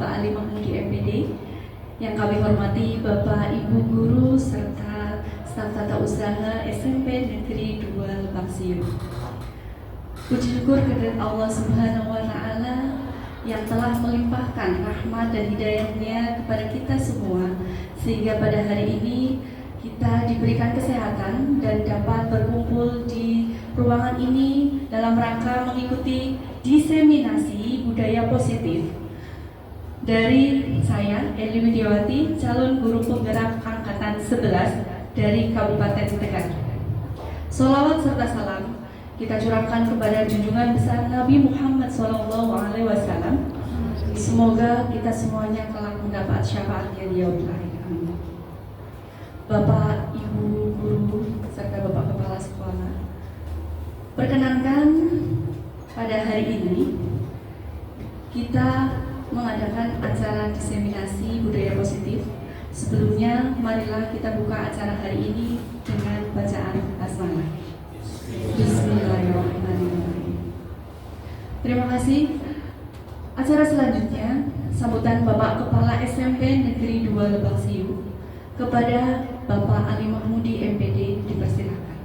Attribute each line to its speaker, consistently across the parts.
Speaker 1: Bapak Ali Mahmudi MPD, yang kami hormati Bapak Ibu Guru serta staf tata usaha SMP Negeri 2 Lebak Siu. Puji syukur kehadirat Allah Subhanahu wa Ta'ala yang telah melimpahkan rahmat dan hidayahnya kepada kita semua, sehingga pada hari ini kita diberikan kesehatan dan dapat berkumpul di ruangan ini dalam rangka mengikuti diseminasi budaya positif dari saya, Eli Widiawati, calon guru penggerak angkatan 11 dari Kabupaten Tegal. Sholawat serta salam kita curahkan kepada junjungan besar Nabi Muhammad SAW. Semoga kita semuanya kelak mendapat syafaatnya di yaumil akhir. Amin. Bapak, Ibu Guru, serta Bapak Kepala Sekolah, perkenankan pada hari ini kita mengadakan acara diseminasi budaya positif. Sebelumnya, marilah kita buka acara hari ini dengan bacaan basmalah. Bismillahirrahmanirrahim. Terima kasih. Acara selanjutnya, sambutan Bapak Kepala SMP Negeri 2 Lebak Siu kepada Bapak Ali Mahmudi MPD dipersilakan.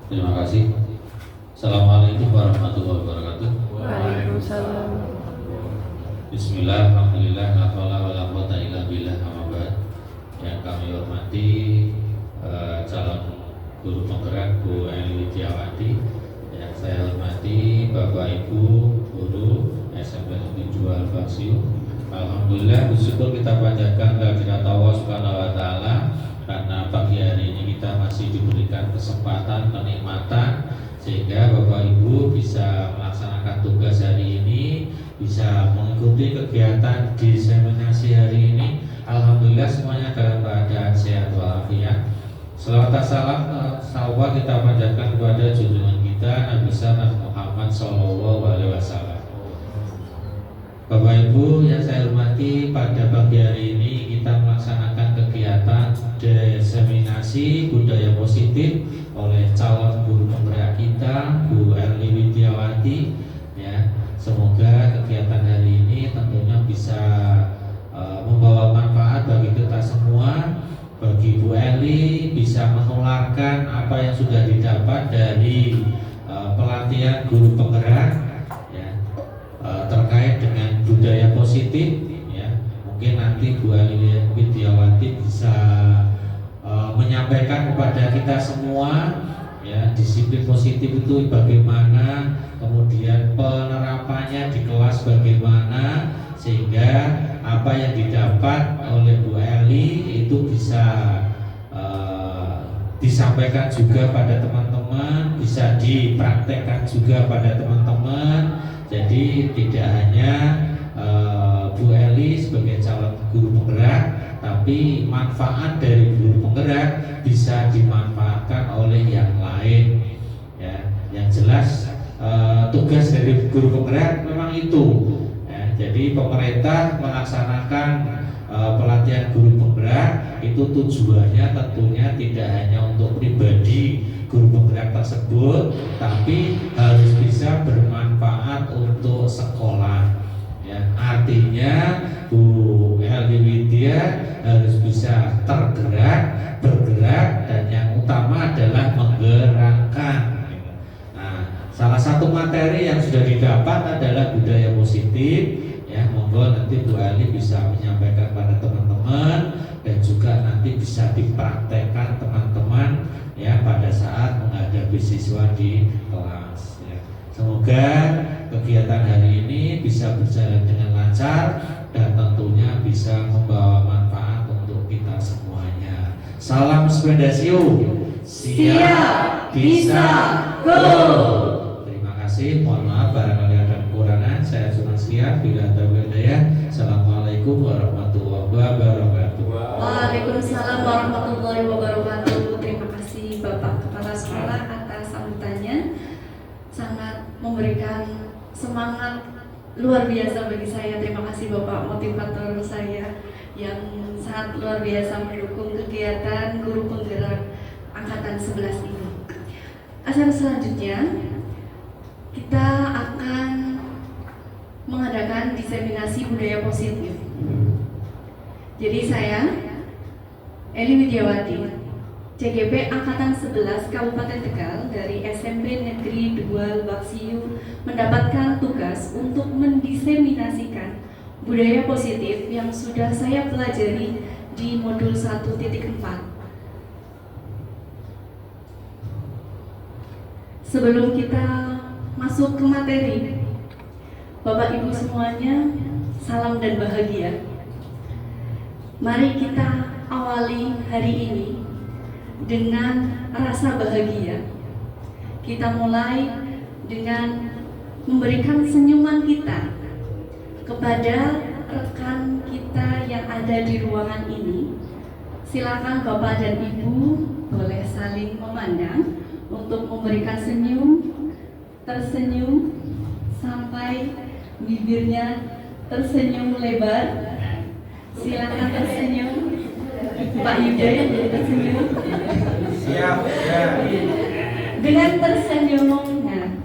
Speaker 2: Terima kasih. Assalamualaikum warahmatullahi wabarakatuh.
Speaker 3: Waalaikumsalam.
Speaker 2: Bismillah, alhamdulillah, la haula wala quwwata illa billah, amma ba'd. Yang kami hormati calon guru penggerak Bu Eli Widiawati, yang saya hormati Bapak Ibu Guru SMP Negeri 2 Lebak Siu. Alhamdulillah, bersyukur kita panjatkan kehadirat Allah Subhanahu wa Ta'ala karena pagi hari ini kita masih diberikan kesempatan, kenikmatan, sehingga Bapak Ibu bisa melaksanakan tugas hari ini, bisa mengikuti kegiatan diseminasi hari ini. Alhamdulillah semuanya dalam keadaan sehat walafiat. Selawat dan salam salawat kita panjatkan kepada junjungan kita Nabi besar Muhammad SAW. Bapak Ibu yang saya hormati, pada pagi hari ini kita melaksanakan kegiatan diseminasi budaya positif oleh calon guru penggerak kita Bu Eli Widiawati. Ya, semoga kegiatan hari ini tentunya bisa membawa manfaat bagi kita semua. Bagi Bu Eli bisa menularkan apa yang sudah didapat dari pelatihan guru penggerak, ya, terkait dengan budaya positif. Ya, mungkin nanti Bu Eli Widiawati bisa menyampaikan kepada kita semua, ya, disiplin positif itu bagaimana, kemudian penerapannya di kelas bagaimana, sehingga apa yang didapat oleh Bu Eli itu bisa disampaikan juga pada teman-teman, bisa dipraktekkan juga pada teman-teman. Jadi tidak hanya Bu Eli sebagai calon guru penggerak, tapi manfaat dari guru penggerak bisa dimanfaatkan oleh yang lain. Ya, yang jelas tugas dari guru penggerak memang itu. Ya, jadi pemerintah melaksanakan pelatihan guru penggerak itu tujuannya tentunya tidak hanya untuk pribadi guru penggerak tersebut, tapi harus bisa bermanfaat untuk sekolah. Ya, artinya Bu Eli Widya harus bisa tergerak, bergerak, dan yang utama adalah menggerakkan. Nah, salah satu materi yang sudah didapat adalah budaya positif. Ya, monggo nanti Bu Eli bisa menyampaikan pada teman-teman dan juga nanti bisa dipraktekkan teman-teman, ya, pada saat menghadapi siswa di kelas. Ya. Semoga kegiatan hari ini bisa berjalan dengan lancar dan tentunya bisa membawa manfaat untuk kita semuanya. Salam sepeda siu.
Speaker 1: Siap, bisa, go.
Speaker 2: Terima kasih. Mohon maaf barangkali ada kekurangan. Saya Sunan Siap. Bila ada hidayah. Assalamualaikum warahmatullahi wabarakatuh.
Speaker 1: Waalaikumsalam warahmatullahi wabarakatuh. Terima kasih Bapak Kepala Sekolah atas sambutannya. Sangat memberikan semangat luar biasa bagi saya. Terima kasih Bapak, motivator saya yang sangat luar biasa mendukung kegiatan guru penggerak angkatan 11 ini. Acara selanjutnya kita akan kegiatan diseminasi budaya positif. Jadi saya, Eli Widiawati, CGP Angkatan 11 Kabupaten Tegal dari SMP Negeri 2 Lebak Siu mendapatkan tugas untuk mendiseminasikan budaya positif yang sudah saya pelajari di modul 1.4. Sebelum kita masuk ke materi, Bapak Ibu semuanya, salam dan bahagia. Mari kita awali hari ini dengan rasa bahagia. Kita mulai dengan memberikan senyuman kita kepada rekan kita yang ada di ruangan ini. Silakan Bapak dan Ibu boleh saling memandang untuk memberikan tersenyum sampai bibirnya tersenyum lebar. Silakan tersenyum, Pak Yuda yang jadi tersenyum.
Speaker 3: Siap, ya.
Speaker 1: Dengan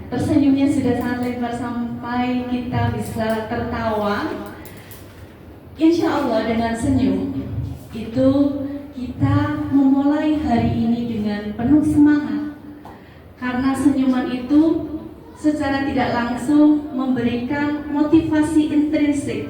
Speaker 1: tersenyumnya sudah sangat lebar sampai kita bisa tertawa. Insya Allah dengan senyum itu kita memulai hari ini dengan penuh semangat. Karena senyuman itu secara tidak langsung memberikan motivasi intrinsik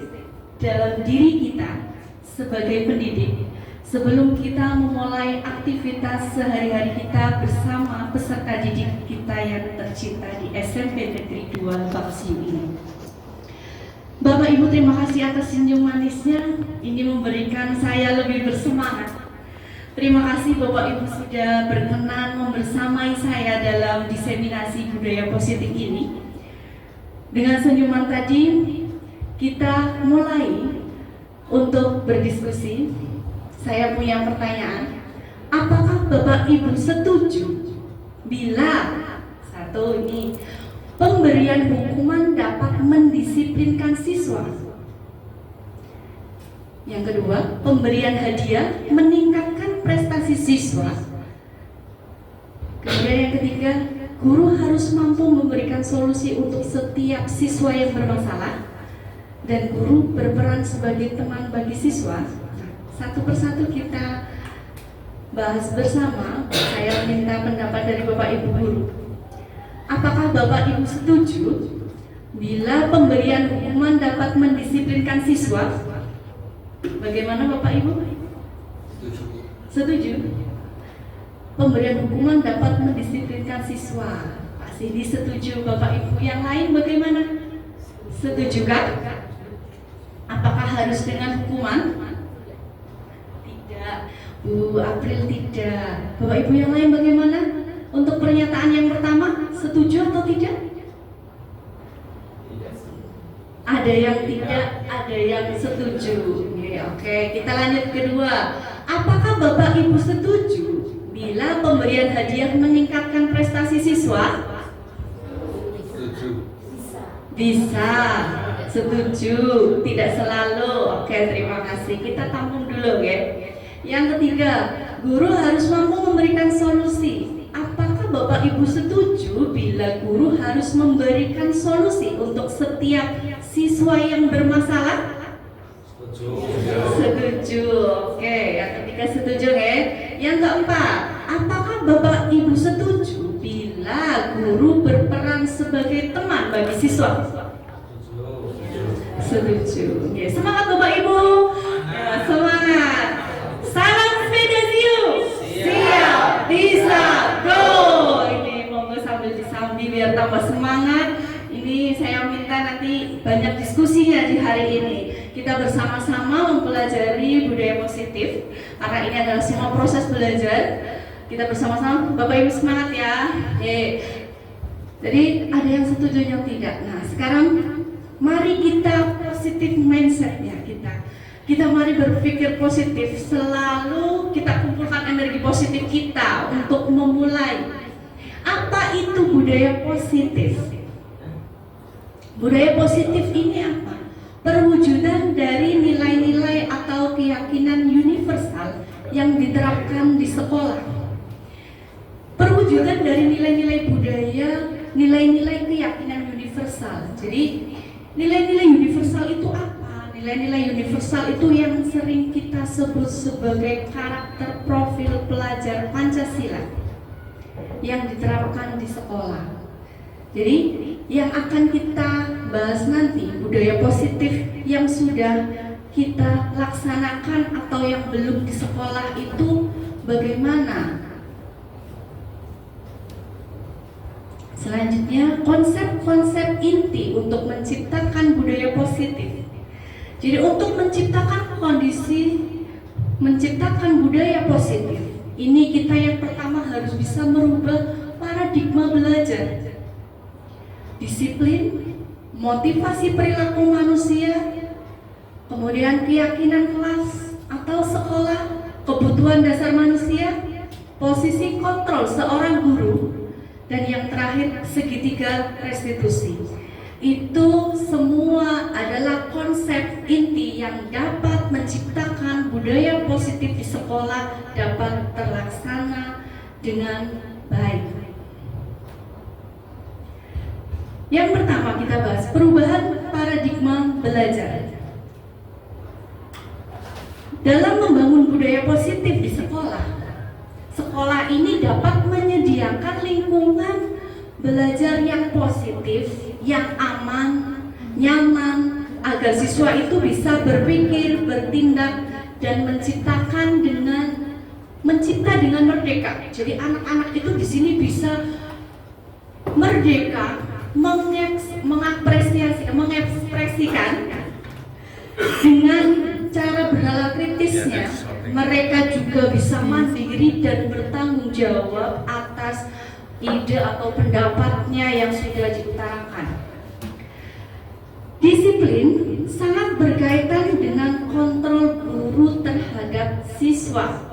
Speaker 1: dalam diri kita sebagai pendidik sebelum kita memulai aktivitas sehari-hari kita bersama peserta didik kita yang tercinta di SMP Negeri 2 Lebak Siu ini. Bapak Ibu, terima kasih atas senyum manisnya. Ini memberikan saya lebih bersemangat. Terima kasih Bapak Ibu sudah berkenan membersamai saya dalam diseminasi budaya positif ini. Dengan senyuman tadi, kita mulai untuk berdiskusi. Saya punya pertanyaan. Apakah Bapak Ibu setuju bila pemberian hukuman dapat mendisiplinkan siswa? Yang kedua, pemberian hadiah meningkatkan prestasi siswa. Kemudian yang ketiga, guru harus mampu memberikan solusi untuk setiap siswa yang bermasalah dan guru berperan sebagai teman bagi siswa. Satu persatu kita bahas bersama. Saya minta pendapat dari Bapak Ibu guru. Apakah Bapak Ibu setuju bila pemberian hukuman dapat mendisiplinkan siswa? Bagaimana Bapak Ibu? Setuju. Pemberian hukuman dapat mendisiplinkan siswa. Pasti disetujui Bapak Ibu. Yang lain bagaimana? Setuju kan? Apakah harus dengan hukuman? Tidak. Bu April tidak. Bapak Ibu yang lain bagaimana? Untuk pernyataan yang pertama, setuju atau tidak? Ada yang tidak, ada yang setuju. Oke, kita lanjut kedua. Apakah Bapak Ibu setuju bila pemberian hadiah meningkatkan prestasi siswa?
Speaker 3: Setuju.
Speaker 1: Bisa. Setuju. Tidak selalu. Oke, terima kasih. Kita tampung dulu ya. Yang ketiga, guru harus mampu memberikan solusi. Apakah Bapak Ibu setuju bila guru harus memberikan solusi untuk setiap siswa yang bermasalah? Setuju. Oke, yang ketiga setuju ya. Yang keempat, apakah Bapak Ibu setuju bila guru berperan sebagai teman bagi siswa? Setuju. Ya, semangat Bapak Ibu. Ya, semangat. Salam sepeda Siu. Siap, bisa, go. Ini monggo sambil disambi biar tambah semangat. Ini saya minta nanti banyak diskusinya di hari ini. Kita bersama-sama mempelajari budaya positif karena ini adalah semua proses belajar. Kita bersama-sama, Bapak Ibu semangat ya. Jadi ada yang setuju yang tidak. Nah sekarang mari kita positif mindset ya kita mari berpikir positif. Selalu kita kumpulkan energi positif kita untuk memulai. Apa itu budaya positif? Budaya positif ini apa? Perwujudan dari nilai-nilai atau keyakinan universal yang diterapkan di sekolah. Perwujudan dari nilai-nilai budaya, nilai-nilai keyakinan universal. Jadi Nilai-nilai universal itu apa? Nilai-nilai universal itu yang sering kita sebut sebagai karakter profil pelajar Pancasila yang diterapkan di sekolah. Jadi yang akan kita bahas nanti, budaya positif yang sudah kita laksanakan atau yang belum di sekolah itu bagaimana? Selanjutnya, konsep-konsep inti untuk menciptakan budaya positif. Jadi untuk menciptakan kondisi, menciptakan budaya positif, ini kita yang pertama harus bisa merubah paradigma belajar. Disiplin, motivasi perilaku manusia, kemudian keyakinan kelas atau sekolah, kebutuhan dasar manusia, posisi kontrol seorang guru, dan yang terakhir segitiga restitusi. Itu semua adalah konsep inti yang dapat menciptakan budaya positif di sekolah dapat terlaksana dengan baik. Yang pertama kita bahas perubahan paradigma belajar. Dalam membangun budaya positif di sekolah, sekolah ini dapat menyediakan lingkungan belajar yang positif, yang aman, nyaman, agar siswa itu bisa berpikir, bertindak, dan mencipta dengan merdeka. Jadi anak-anak itu di sini bisa merdeka, mengekspresikan dengan cara bernalar kritisnya. Mereka juga bisa mandiri dan bertanggung jawab atas ide atau pendapatnya yang sudah diutarakan. Disiplin sangat berkaitan dengan kontrol guru terhadap siswa.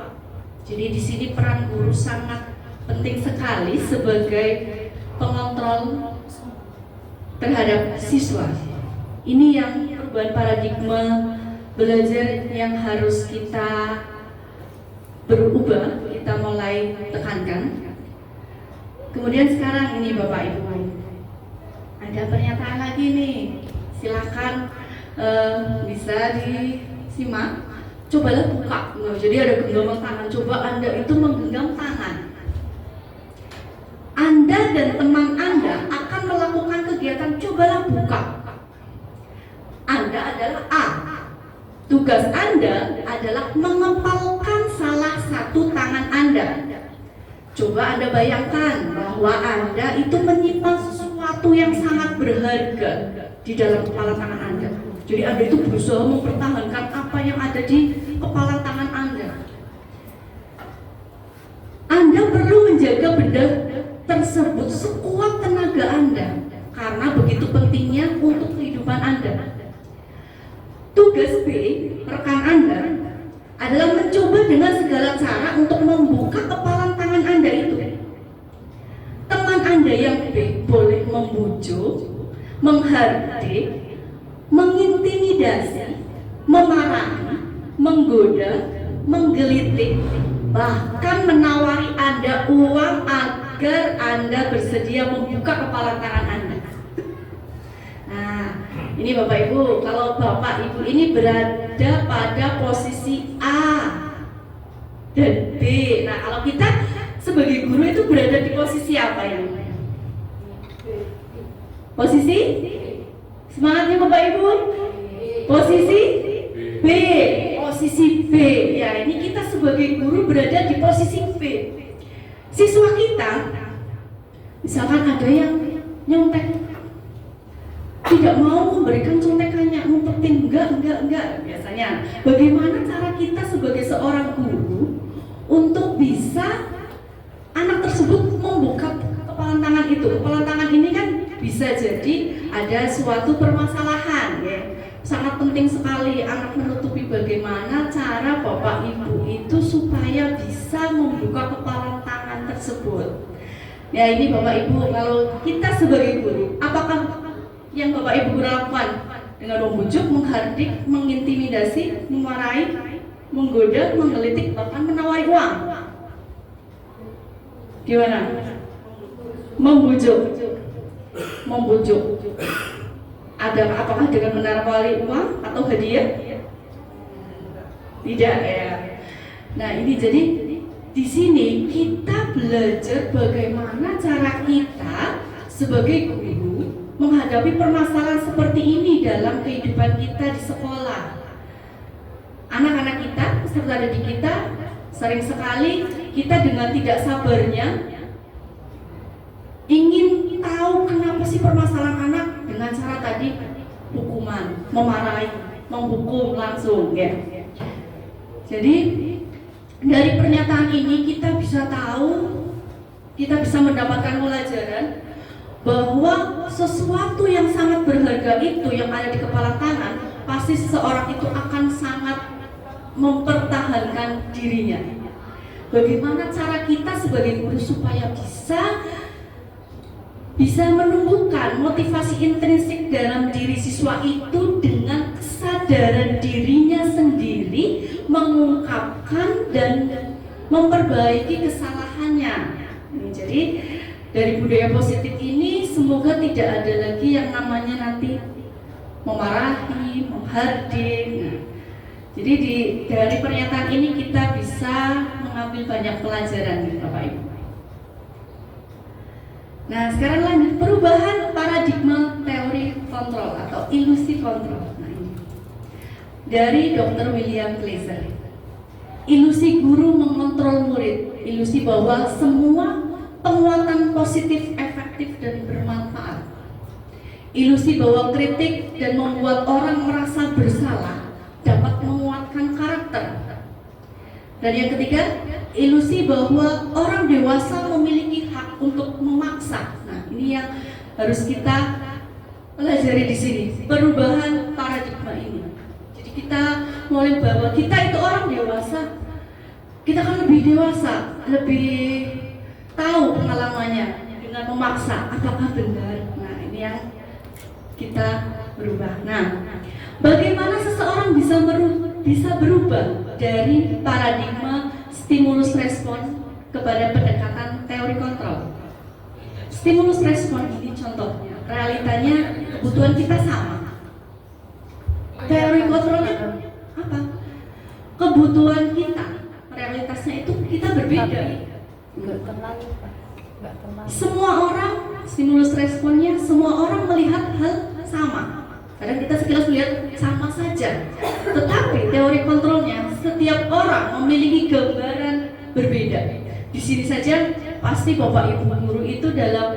Speaker 1: Jadi di sini peran guru sangat penting sekali sebagai pengontrol terhadap siswa. Ini yang perubahan paradigma belajar yang harus kita berubah, kita mulai tekankan. Kemudian sekarang ini Bapak Ibu, ada pernyataan lagi nih, silakan bisa disimak. Cobalah buka. Jadi ada genggaman tangan. Coba Anda itu menggenggam tangan. Anda dan teman Anda akan melakukan kegiatan cobalah buka. Anda adalah A. Tugas Anda adalah mengepalkan salah satu tangan Anda. Coba Anda bayangkan bahwa Anda itu menyimpan sesuatu yang sangat berharga di dalam kepala tangan Anda. Jadi Anda itu berusaha mempertahankan apa yang ada di kepala tangan Anda. Anda perlu menjaga benda tersebut sekuat tenaga Anda, karena begitu pentingnya untuk kehidupan Anda. Tugas B, rekan Anda, adalah mencoba dengan segala cara untuk membuka kepalan tangan Anda itu. Teman Anda yang B boleh membujuk, menghardik, mengintimidasi, memarahi, menggoda, menggelitik, bahkan menawari Anda uang agar Anda bersedia membuka kepala tangan Anda. Nah, ini Bapak Ibu, kalau Bapak Ibu ini berada pada posisi A dan B. Nah, kalau kita sebagai guru itu berada di posisi apa ya? Posisi? Semangatnya Bapak Ibu? Posisi B. Posisi B. Ya, ini kita sebagai guru berada di posisi B. Siswa kita, misalkan ada yang nyontek, tidak mau memberikan contekannya, ngumpetin enggak. Biasanya, bagaimana cara kita sebagai seorang guru untuk bisa anak tersebut membuka kepalan tangan itu? Kepalan tangan ini kan bisa jadi ada suatu permasalahan, ya. Sangat penting sekali anak menutupi bagaimana cara Bapak Ibu itu supaya bisa membuka kepalan tangan tersebut. Ya, ini Bapak Ibu, kalau kita sebagai guru, apakah yang Bapak Ibu lakukan dengan membujuk, menghardik, mengintimidasi, memarahi, menggoda, menggelitik, bahkan menawari uang? Gimana? Membujuk. apakah dengan menawari uang atau hadiah? Tidak ya. Nah ini jadi di sini kita belajar bagaimana cara kita sebagai guru menghadapi permasalahan seperti ini dalam kehidupan kita di sekolah. Anak-anak kita, peserta didik kita, sering sekali kita dengan tidak sabarnya ingin tahu kenapa sih permasalahan anak dengan cara tadi hukuman, memarahi, menghukum langsung ya. Jadi dari pernyataan ini kita bisa tahu, kita bisa mendapatkan pelajaran bahwa sesuatu yang sangat berharga itu yang ada di kepala tangan, pasti seseorang itu akan sangat mempertahankan dirinya. Bagaimana cara kita sebagai guru supaya bisa menumbuhkan motivasi intrinsik dalam diri siswa itu dengan kesadaran dirinya sendiri, mengungkapkan dan memperbaiki kesalahannya. Jadi dari budaya positif ini semoga tidak ada lagi yang namanya nanti memarahi, menghardik. Jadi dari pernyataan ini kita bisa mengambil banyak pelajaran, Bapak Ibu. Nah, sekarang lanjut perubahan paradigma teori kontrol atau ilusi kontrol. Nah, ini dari Dr. William Glasser. Ilusi guru mengontrol murid, ilusi bahwa semua penguatan positif, efektif dan bermanfaat. Ilusi bahwa kritik dan membuat orang merasa bersalah dapat menguatkan karakter. Dan yang ketiga, ilusi bahwa orang dewasa memiliki hak untuk memaksa. Nah, ini yang harus kita pelajari di sini, perubahan paradigma ini. Jadi kita mulai bahwa kita itu orang dewasa, kita kan lebih dewasa, lebih tahu pengalamannya dengan memaksa apakah benar. Nah, ini yang kita berubah. Nah, bagaimana seseorang bisa berubah dari paradigma stimulus respon kepada pendekatan teori kontrol? Stimulus respon ini contohnya, realitanya kebutuhan kita sama. Teori kontrolnya apa? Kebutuhan kita, realitasnya itu kita berbeda. Semua orang, stimulus responnya, semua orang melihat hal sama. Kadang kita sekilas lihat sama saja, tetapi teori kontrolnya setiap orang memiliki gambaran berbeda. Di sini saja pasti Bapak Ibu guru itu dalam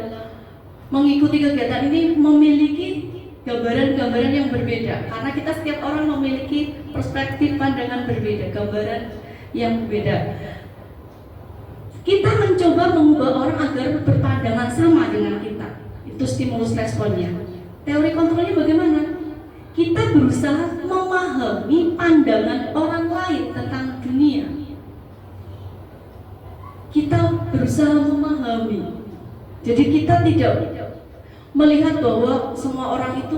Speaker 1: mengikuti kegiatan ini memiliki gambaran-gambaran yang berbeda, karena kita setiap orang memiliki perspektif pandangan berbeda, gambaran yang berbeda. Kita mencoba mengubah orang agar berpandangan sama dengan kita. Itu stimulus responnya. Teori kontrolnya bagaimana? Kita berusaha memahami pandangan orang lain tentang dunia. Kita berusaha memahami. Jadi kita tidak melihat bahwa semua orang itu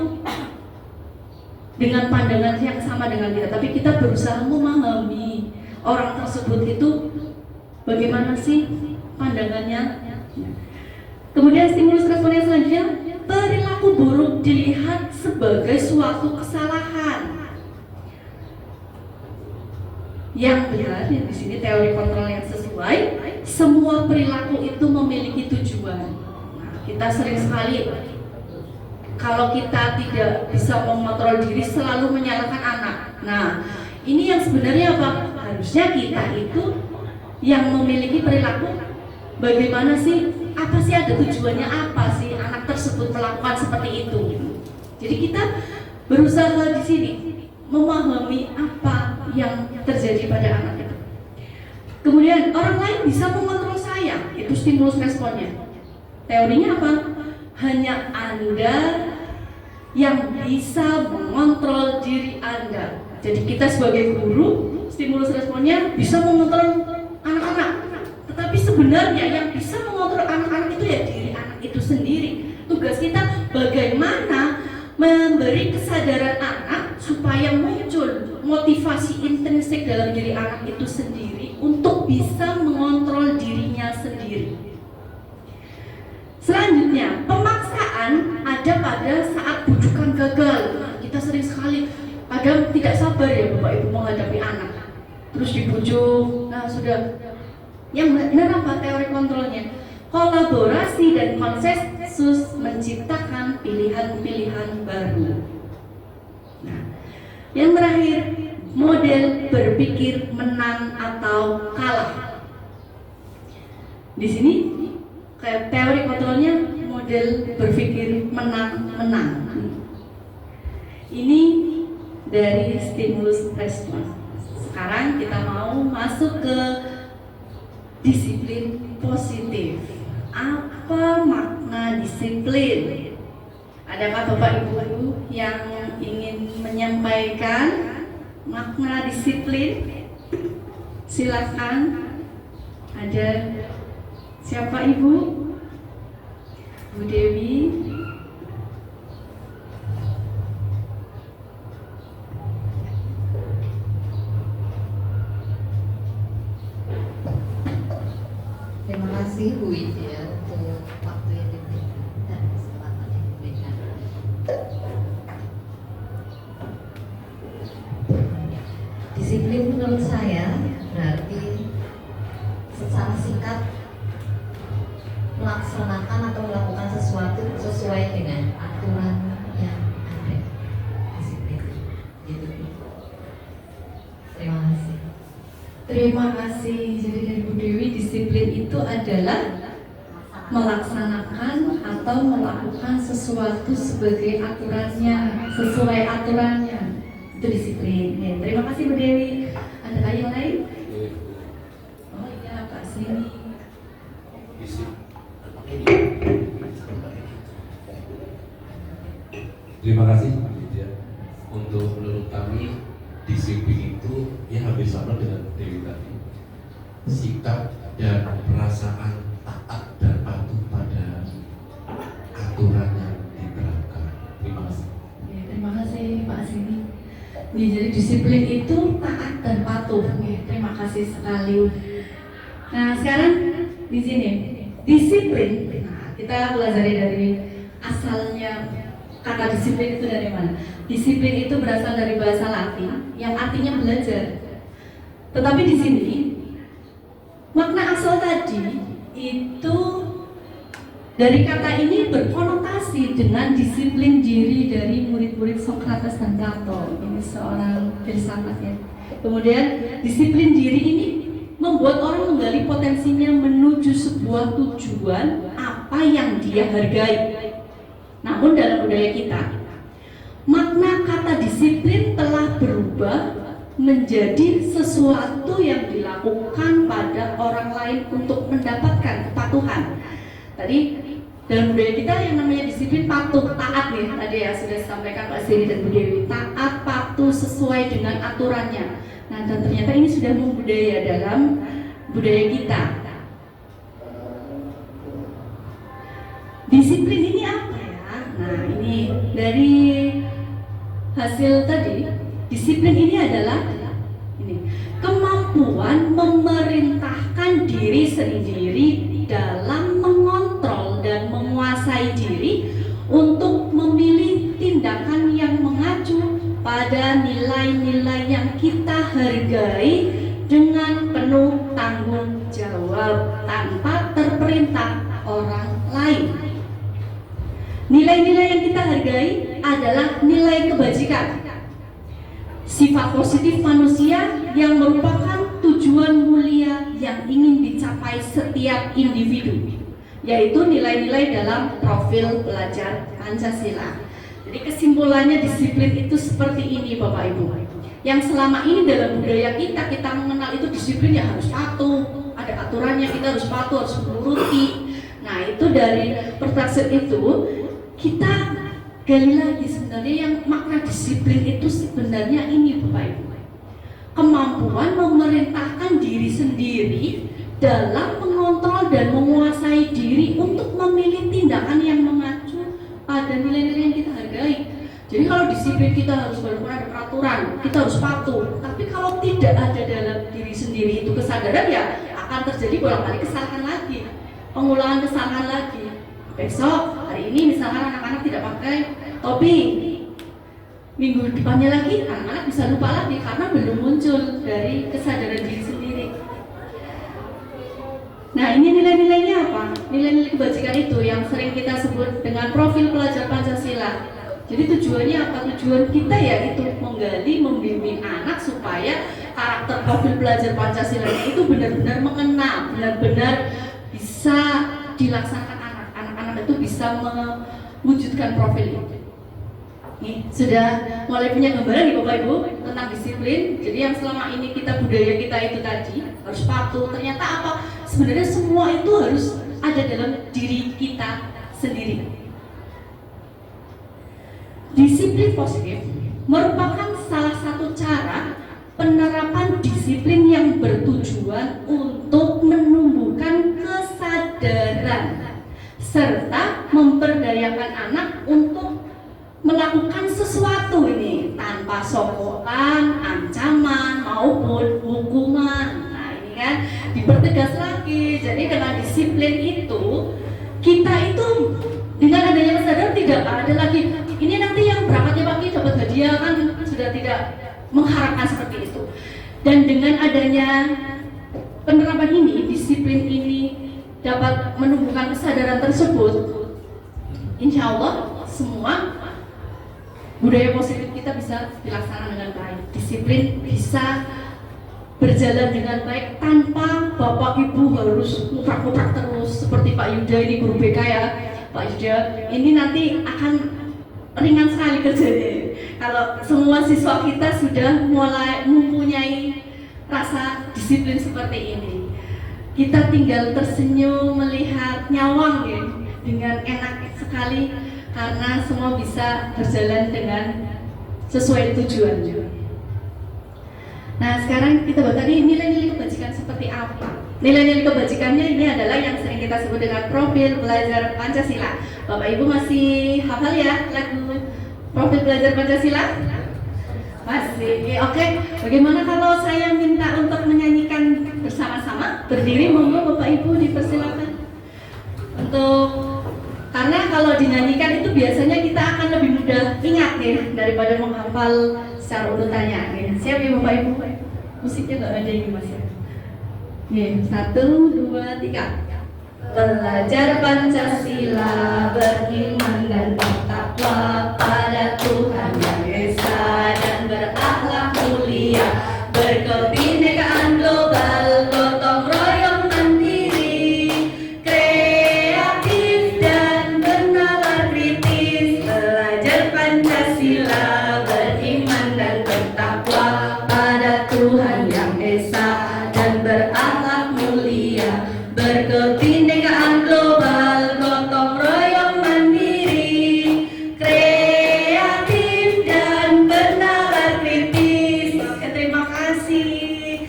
Speaker 1: dengan pandangan yang sama dengan kita, tapi kita berusaha memahami orang tersebut itu bagaimana sih pandangannya. Kemudian stimulus respon yang selanjutnya, perilaku buruk dilihat sebagai suatu kesalahan. Yang benar ya, di sini teori kontrol yang sesuai, semua perilaku itu memiliki tujuan. Nah, kita sering sekali kalau kita tidak bisa mengontrol diri selalu menyalahkan anak. Nah, ini yang sebenarnya apa? Harusnya kita itu yang memiliki perilaku bagaimana sih? Apa sih ada tujuannya, apa sih anak tersebut melakukan seperti itu? Jadi kita berusaha di sini memahami apa yang terjadi pada anak itu. Kemudian orang lain bisa mengontrol saya, itu stimulus responnya. Teorinya apa? Hanya Anda yang bisa mengontrol diri Anda. Jadi kita sebagai guru, stimulus responnya bisa mengontrol anak-anak. Tetapi sebenarnya yang bisa mengontrol anak-anak itu ya diri anak itu sendiri. Tugas kita bagaimana memberi kesadaran anak supaya muncul motivasi intrinsik dalam diri anak itu sendiri untuk bisa mengontrol dirinya sendiri. Selanjutnya, pemaksaan ada pada saat bujukan gagal. Nah, kita sering sekali kadang tidak sabar ya Bapak Ibu menghadapi anak. Terus dibujuk. Nah, sudah yang benar apa teori kontrolnya? Kolaborasi dan konsensus menciptakan pilihan-pilihan baru. Nah, yang terakhir, model berpikir menang atau kalah. Di sini kayak teori kontrolnya model berpikir menang-menang. Ini dari stimulus respons. Sekarang kita mau masuk ke disiplin positif. Apa makna disiplin? Adakah Bapak Ibu yang ingin menyampaikan makna disiplin? Silakan. Ada siapa Ibu? Bu Dewi.
Speaker 4: Terima kasih Bu Widya untuk waktu yang diberikan dan kesempatan yang diberikan. Disiplin menurut saya berarti secara singkat melaksanakan atau melakukan sesuatu sesuai dengan aturan yang ada. Disiplin, gitu. Terima kasih.
Speaker 1: Terima kasih. Jadi dari Bu Dewi, disiplin itu adalah melaksanakan atau melakukan sesuatu sebagai aturannya, sesuai aturannya. Itu disiplin. Ya, terima kasih Bu Dewi. Ada yang lain? Oh iya, Pak Sini.
Speaker 5: Terima kasih Pak Widya. Untuk menurut kami disiplin itu ya hampir sama dengan Dewi tadi. Sikap dan perasaan taat dan patuh pada aturan yang diterapkan. Terima kasih.
Speaker 1: Ya, terima kasih Pak Sini. Ya, jadi disiplin itu taat dan patuh. Ya, terima kasih sekali. Nah sekarang di sini disiplin. Nah, kita pelajari dari asalnya kata disiplin itu dari mana? Disiplin itu berasal dari bahasa Latin yang artinya belajar. Tetapi di sini makna asal tadi itu dari kata ini berkonotasi dengan disiplin diri dari murid-murid Sokrates dan Plato. Ini seorang filsafat ya. Kemudian disiplin diri ini membuat orang menggali potensinya menuju sebuah tujuan apa yang dia hargai. Namun dalam budaya kita, makna kata disiplin telah berubah menjadi sesuatu yang dilakukan pada orang lain untuk mendapatkan kepatuhan. Tadi dalam budaya kita yang namanya disiplin patuh, taat nih tadi ya sudah disampaikan Pak Siri dan Bu Dewi. Taat, patuh sesuai dengan aturannya. Nah dan ternyata ini sudah membudaya dalam budaya kita. Disiplin ini apa ya? Nah ini dari hasil tadi, disiplin ini adalah ini, kemampuan memerintahkan diri sendiri dalam mengontrol dan menguasai diri untuk memilih tindakan yang mengacu pada nilai-nilai yang kita hargai dengan penuh tanggung jawab tanpa terperintah orang lain. Nilai-nilai yang kita hargai adalah nilai kebajikan, sifat positif manusia yang merupakan tujuan mulia yang ingin dicapai setiap individu, yaitu nilai-nilai dalam profil pelajar Pancasila. Jadi kesimpulannya disiplin itu seperti ini Bapak Ibu. Yang selama ini dalam budaya kita mengenal itu disiplin ya harus patuh, ada aturannya, kita harus patuh, harus menuruti. Nah itu dari perspektif itu kita gali lagi sebenarnya yang makna disiplin itu sebenarnya ini Bapak Ibu. Kemampuan memerintahkan diri sendiri dalam mengontrol dan menguasai diri untuk memilih tindakan yang mengacu pada nilai-nilai yang kita hargai. Jadi kalau disiplin kita harus benar-benar ada peraturan, kita harus patuh. Tapi kalau tidak ada dalam diri sendiri itu kesadaran ya akan terjadi bolak-balik kesalahan lagi, pengulangan kesalahan lagi. Besok hari ini misalkan anak-anak tidak pakai topi, minggu depannya lagi anak-anak bisa lupa lagi karena belum muncul dari kesadaran diri sendiri. Nah, ini nilai-nilainya apa? Nilai-nilai kebajikan itu yang sering kita sebut dengan profil pelajar Pancasila. Jadi tujuannya apa? Tujuan kita ya itu menggali, membimbing anak supaya karakter profil pelajar Pancasila itu benar-benar mengena, benar-benar bisa dilaksanakan anak-anak itu bisa mewujudkan profil itu. Nih, sudah mulai punya gambaran nih Bapak Ibu tentang disiplin. Jadi yang selama ini kita budaya kita itu tadi harus patuh, ternyata apa? Sebenarnya semua itu harus ada dalam diri kita sendiri. Disiplin positif merupakan salah satu cara penerapan disiplin yang bertujuan untuk menumbuhkan kesadaran serta memperdayakan anak untuk melakukan sesuatu ini tanpa sokongan, ancaman maupun hukuman. Nah, ini kan dipertegas lagi. Jadi dengan disiplin itu kita itu dengan adanya kesadaran tidak ada lagi ini nanti yang berangkatnya pagi dapat hadiah, kan sudah tidak mengharapkan seperti itu. Dan dengan adanya penerapan ini, disiplin ini dapat menumbuhkan kesadaran tersebut, insya Allah semua budaya positif kita bisa dilaksanakan dengan baik. Disiplin bisa berjalan dengan baik tanpa Bapak Ibu harus nguprak-nguprak terus seperti Pak Yuda ini guru BK ya. Pak Yuda ini nanti akan ringan sekali kerjanya kalau semua siswa kita sudah mulai mempunyai rasa disiplin seperti ini. Kita tinggal tersenyum melihat nyawang ya, dengan enak sekali karena semua bisa berjalan dengan sesuai tujuan. Nah, sekarang kita bahas tadi nilai-nilai kebajikan seperti apa. Nilai-nilai kebajikannya ini adalah yang sering kita sebut dengan profil pelajar Pancasila. Bapak Ibu masih hafal ya lagu profil pelajar Pancasila? Masih. Oke. Bagaimana kalau saya minta untuk menyanyikan bersama-sama? Berdiri, monggo Bapak Ibu dipersilakan. Karena kalau dinyanyikan itu biasanya kita akan lebih mudah ingat nih daripada menghafal secara urutannya. Siap ya Bapak Ibu? Musiknya nggak ada ini Mas ya. Nih, 1, 2, 3. Belajar Pancasila, beriman dan bertakwa pada Tuhan Yang Esa dan berakhlak mulia, berkebinekaan global, gotong royong mandiri, kreatif dan bernalar kritis. Belajar Pancasila, beriman dan bertakwa pada Tuhan Yang Esa dan berakhlak mulia, berkebinekaan global, gotong royong mandiri, kreatif dan bernalar kritis. Oke, terima kasih.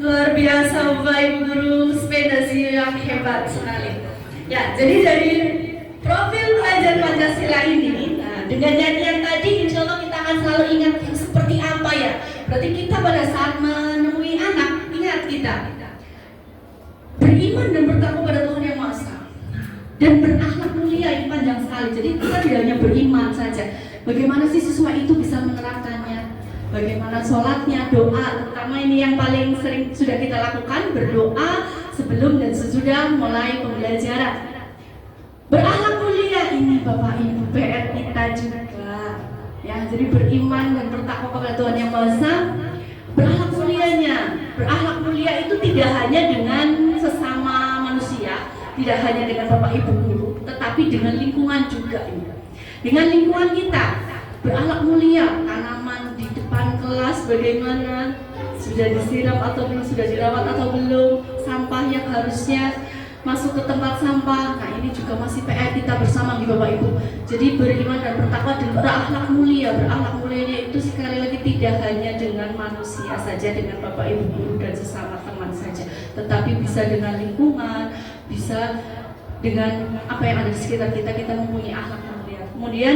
Speaker 1: Luar biasa Bapak Ibu guru sepeda yang hebat sekali. Ya, jadi dari profil pelajar Pancasila ini, nah, dengan nyanyian tadi insya Allah kita akan selalu ingat seperti apa ya. Berarti kita pada saat menemui anak, ingat kita beriman dan bertakwa pada Tuhan Yang Maha Esa dan berakhlak mulia, ini panjang sekali. Jadi kita tidak hanya beriman saja, bagaimana sih siswa itu bisa menerapkannya, bagaimana sholatnya, doa, terutama ini yang paling sering sudah kita lakukan, berdoa sebelum dan sesudah mulai pembelajaran. Berakhlak mulia ini Bapak Ibu PR kita juga ya, jadi beriman dan bertakwa kepada Tuhan Yang Maha Esa. Berakhlak mulianya, berakhlak mulia itu tidak hanya dengan sesama manusia, tidak hanya dengan Bapak Ibu guru, tetapi dengan lingkungan juga ini. Dengan lingkungan kita, berakhlak mulia, tanaman di depan kelas bagaimana, sudah disiram atau belum, sudah dirawat atau belum, sampah yang harusnya masuk ke tempat sampah. Nah, ini juga masih PR kita bersama di Bapak Ibu. Jadi beriman dan bertakwa dan berakhlak mulia. Berakhlak mulianya itu sekali lagi tidak hanya dengan manusia saja, dengan Bapak Ibu guru dan sesama teman saja, tetapi bisa dengan lingkungan, bisa dengan apa yang ada di sekitar kita. Kita mempunyai akhlak mulia. Kemudian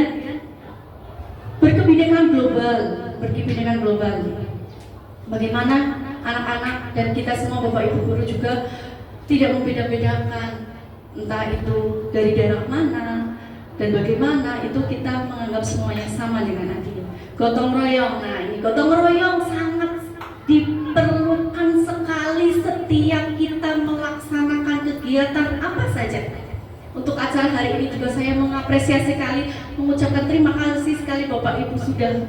Speaker 1: berkebinekaan global, berkebinekaan global. Bagaimana anak-anak dan kita semua Bapak Ibu guru juga tidak membeda-bedakan entah itu dari daerah mana dan bagaimana, itu kita menganggap semuanya sama dengan adil. Gotong royong. Nah, ini gotong royong sangat diperlukan sekali setiap kita melaksanakan kegiatan apa saja. Untuk acara hari ini juga saya mengapresiasi sekali, mengucapkan terima kasih sekali Bapak Ibu sudah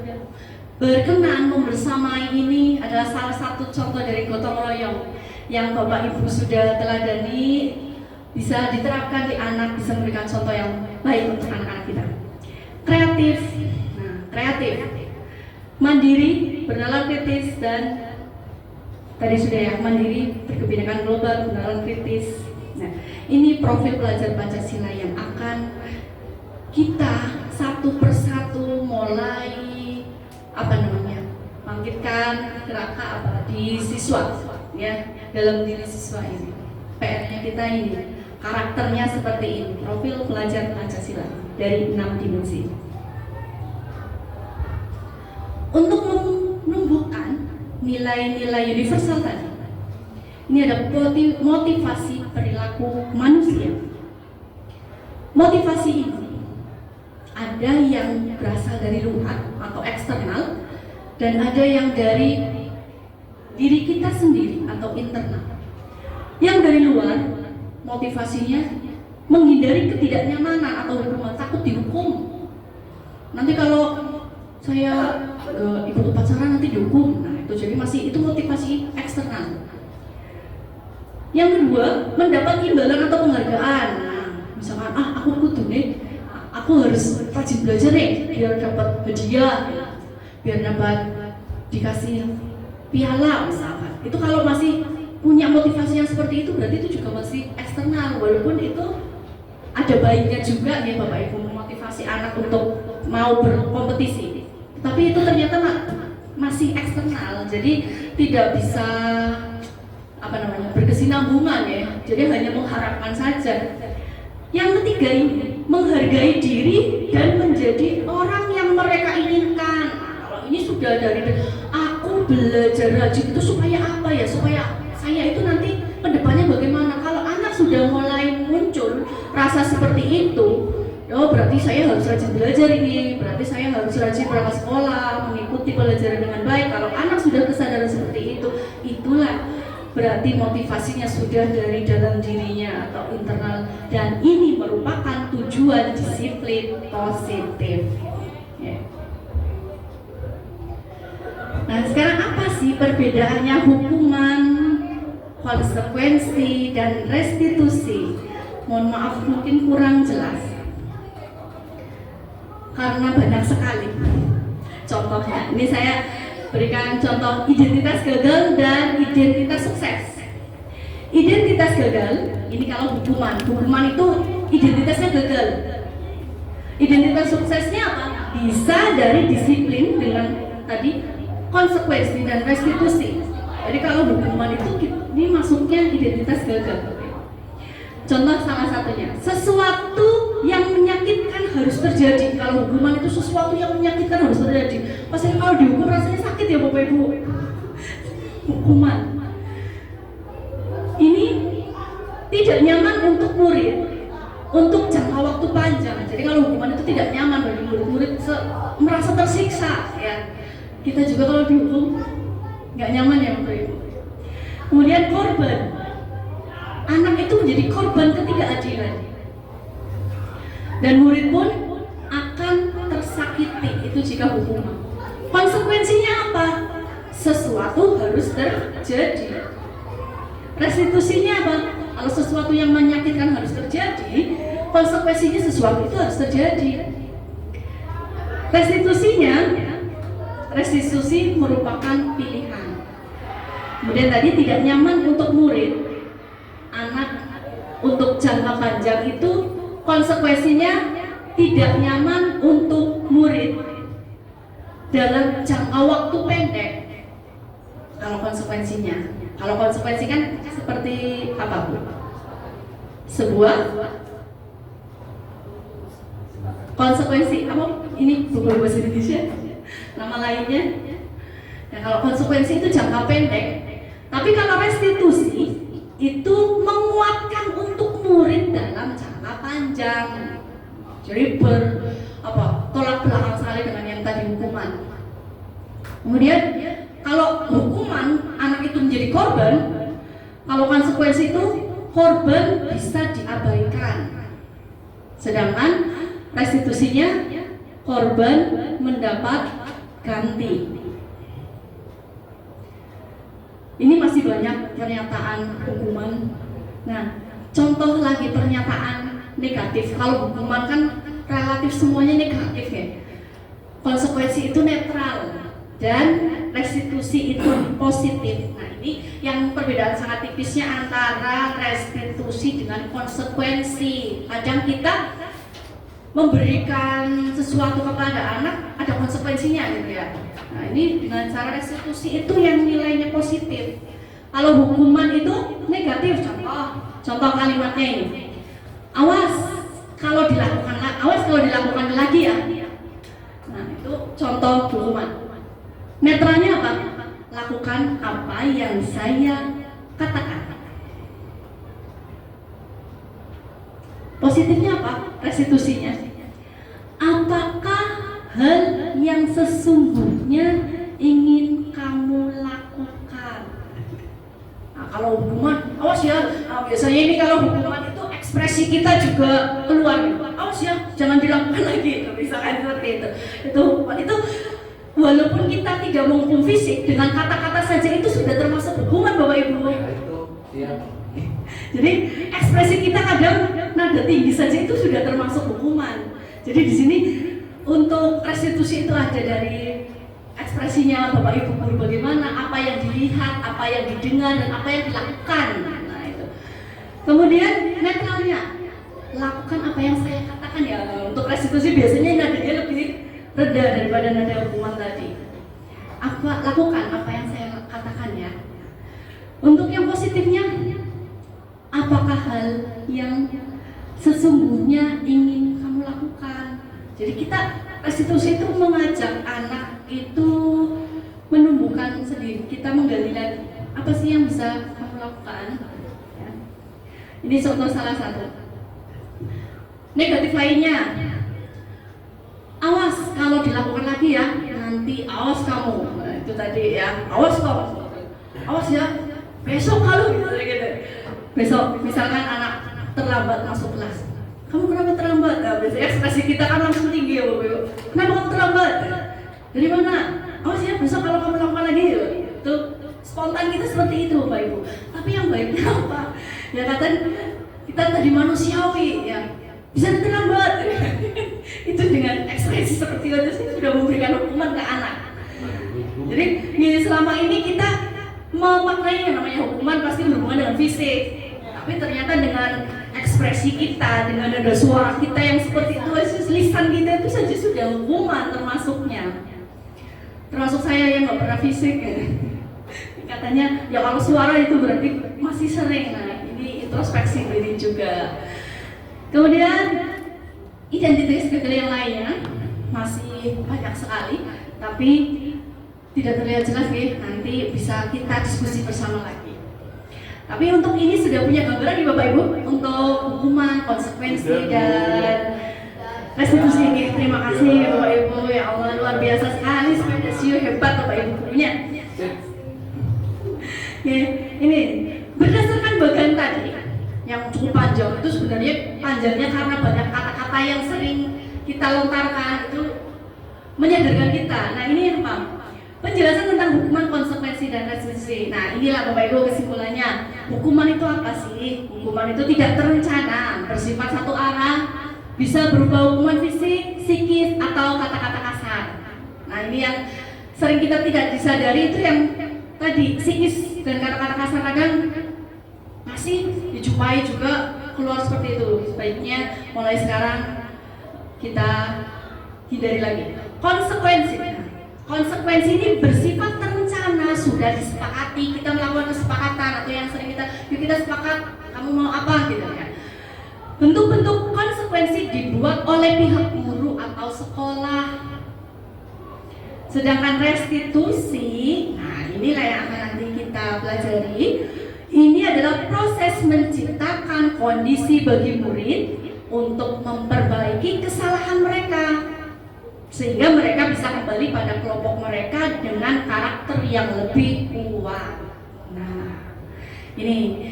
Speaker 1: berkenan membersamai. Ini adalah salah satu contoh dari gotong royong yang Bapak Ibu sudah teladani, bisa diterapkan di anak, bisa memberikan contoh yang baik untuk anak-anak kita. Kreatif, nah, kreatif, mandiri, bernalar kritis, dan tadi sudah ya, mandiri, berkebinekaan global, bernalar kritis. Nah, ini profil pelajar Pancasila yang akan kita satu persatu mulai bangkitkan gerakan di siswa, ya, dalam diri siswa ini. PR-nya kita ini, karakternya seperti ini, profil pelajar Pancasila dari 6 dimensi. Untuk menumbuhkan nilai-nilai universal tadi, ini ada motivasi perilaku manusia. Motivasi ini ada yang berasal dari luar atau eksternal, dan ada yang dari diri kita sendiri atau internal. Yang dari luar, motivasinya menghindari ketidaknyamanan atau hukuman, takut dihukum. Nanti kalau saya ikut upacara nanti dihukum. Nah, itu jadi itu motivasi eksternal. Yang kedua, mendapat imbalan atau penghargaan. Nah, misalkan aku kudu nih, aku harus rajin belajar nih biar dapat hadiah, biar dapat dikasih piala misalkan. Itu kalau masih punya motivasi yang seperti itu, berarti itu juga masih eksternal, walaupun itu ada baiknya juga ya Bapak Ibu memotivasi anak untuk mau berkompetisi, tapi itu ternyata masih eksternal, jadi tidak bisa berkesinambungan ya, jadi hanya mengharapkan saja. Yang ketiga ini, menghargai diri dan menjadi orang yang mereka inginkan. Nah, kalau ini sudah dari aku belajar rajin itu supaya apa ya, supaya saya itu nanti kedepannya bagaimana. Kalau anak sudah mulai muncul rasa seperti itu, oh berarti saya harus rajin belajar ini, berarti saya harus rajin berangkat sekolah, mengikuti pelajaran dengan baik. Kalau anak sudah kesadaran seperti itu, itulah berarti motivasinya sudah dari dalam dirinya atau internal, dan ini merupakan tujuan disiplin positif. Ya. Nah, sekarang apa sih perbedaannya hukuman, konsekuensi, dan restitusi? Mohon maaf mungkin kurang jelas karena banyak sekali contohnya. Ini saya berikan contoh identitas gagal dan identitas sukses. Identitas gagal, ini kalau hukuman itu identitasnya gagal. Identitas suksesnya apa? Bisa dari disiplin dengan tadi konsekuensi dan restitusi. Jadi kalau hukuman itu ini masuknya identitas gagal. Contoh salah satunya, sesuatu yang menyakitkan harus terjadi. Kalau hukuman itu sesuatu yang menyakitkan harus terjadi. Pasti kalau dihukum rasanya sakit ya Bapak Ibu. Hukuman ini tidak nyaman untuk murid untuk jangka waktu panjang. Jadi kalau hukuman itu tidak nyaman bagi murid-murid, merasa tersiksa ya. Kita juga kalau dihukum nggak nyaman ya Bapak Ibu. Kemudian korban, anak itu menjadi korban ketidakadilan, dan murid pun akan tersakiti itu jika hukuman. Konsekuensinya apa? Sesuatu harus terjadi. Restitusinya apa? Kalau sesuatu yang menyakitkan harus terjadi, konsekuensinya sesuatu itu harus terjadi. Restitusi merupakan pilihan. Kemudian tadi tidak nyaman untuk murid, anak untuk jangka panjang itu konsekuensinya tidak nyaman untuk murid dalam jangka waktu pendek. Kalau konsekuensi kan seperti apa Bu? Sebuah konsekuensi apa? Ini bukan bahasa Indonesia, nama lainnya. Nah, kalau konsekuensi itu jangka pendek, tapi kalau restitusi itu menguatkan untuk murid dalam jangka panjang. Jadi tolak belakang sekali dengan yang tadi hukuman. Kemudian kalau hukuman anak itu menjadi korban, kalau konsekuensi itu korban bisa diabaikan, sedangkan restitusinya korban mendapat ganti. Ini masih banyak pernyataan hukuman. Nah, contoh lagi pernyataan negatif. Kalau hukuman kan relatif semuanya negatif ya. Konsekuensi itu netral dan restitusi itu positif. Nah, ini yang perbedaan sangat tipisnya antara restitusi dengan konsekuensi. Kadang kita memberikan sesuatu kepada anak ada konsekuensinya gitu ya. Nah, ini dengan cara restitusi itu yang nilainya positif. Kalau hukuman itu negatif, contoh kalimatnya ini. Awas kalau dilakukan lagi ya. Nah, itu contoh hukuman. Netralnya apa? Lakukan apa yang saya katakan. Positifnya apa? Restitusinya. Apakah hal yang sesungguhnya ingin kamu lakukan? Nah, kalau hukuman, awas ya. Nah, biasanya ini kalau hukuman itu ekspresi kita juga keluar. Awas ya, jangan dilakukan lagi. Misalkan seperti itu. Itu walaupun kita tidak menghukum fisik, dengan kata-kata saja itu sudah termasuk hukuman, Bapak Ibu. Jadi ekspresi kita kadang nada tinggi saja itu sudah termasuk hukuman. Jadi di sini untuk restitusi itu ada dari ekspresinya Bapak Ibu guru, bagaimana, apa yang dilihat, apa yang didengar, dan apa yang dilakukan. Nah itu. Kemudian netralnya, lakukan apa yang saya katakan ya. Untuk restitusi biasanya nadanya lebih rendah daripada nada hukuman tadi. Lakukan apa yang saya katakan ya. Untuk yang positifnya, apakah hal yang sesungguhnya ingin kamu lakukan? Jadi kita restitusi itu mengajak anak itu menumbuhkan sendiri, kita menggali lagi apa sih yang bisa kamu lakukan ya. Ini contoh salah satu. Negatif lainnya, awas kalau dilakukan lagi ya, nanti awas kamu. Nah, itu tadi ya, awas ya, besok kalau gitu. Besok misalkan anak terlambat masuk kelas, kamu kenapa terlambat? Nah, biasanya ekspresi kita kan langsung tinggi ya Bapak Ibu. Kenapa kamu terlambat? Dari mana? Awas ya, besok kalau kamu lakukan lagi itu spontan kita seperti itu Bapak Ibu. Tapi yang baiknya apa? Ya kata kita tadi manusiawi ya, bisa terlambat. Itu dengan ekspresi seperti itu sih sudah memberikan hukuman ke anak. Jadi selama ini kita memaknai yang namanya hukuman pasti berhubungan dengan fisik. Tapi ternyata dengan ekspresi kita, dengan nada suara kita yang seperti itu, lisan kita itu saja sudah hukuman termasuknya. Termasuk saya yang nggak pernah fisik ya. Katanya ya kalau suara itu berarti masih sering. Nah ini introspeksi diri juga. Kemudian identitas gagal yang lainnya masih banyak sekali, tapi tidak terlihat jelas nih. Nanti bisa kita diskusi bersama lagi. Tapi untuk ini sudah punya gambaran nih Bapak Ibu untuk hukuman, konsekuensi dan restitusi ini. Terima kasih Bapak Ibu, ya Allah luar biasa sekali, sepeda siu hebat Bapak Ibu gurunya. Ya, ini berdasarkan bagian tadi yang cukup panjang itu sebenarnya panjangnya karena banyak kata-kata yang sering kita lontarkan itu menyadarkan kita. Nah ini apa? Penjelasan tentang hukuman, konsekuensi, dan restitusi. Nah inilah Bapak Ibu kesimpulannya. Hukuman itu apa sih? Hukuman itu tidak terencana, bersifat satu arah, bisa berupa hukuman fisik, psikis, atau kata-kata kasar. Nah ini yang sering kita tidak disadari itu yang tadi psikis dan kata-kata kasar kadang masih dijumpai juga keluar seperti itu. Sebaiknya mulai sekarang kita hindari lagi. Konsekuensi ini bersifat terencana, sudah disepakati, kita melakukan kesepakatan atau yang sering kita sepakat, kamu mau apa gitu ya. Bentuk-bentuk konsekuensi dibuat oleh pihak guru atau sekolah. Sedangkan restitusi, nah inilah yang akan nanti kita pelajari. Ini adalah proses menciptakan kondisi bagi murid untuk memperbaiki kesalahan mereka, sehingga mereka bisa kembali pada kelompok mereka dengan dengan karakter yang lebih kuat. Nah, ini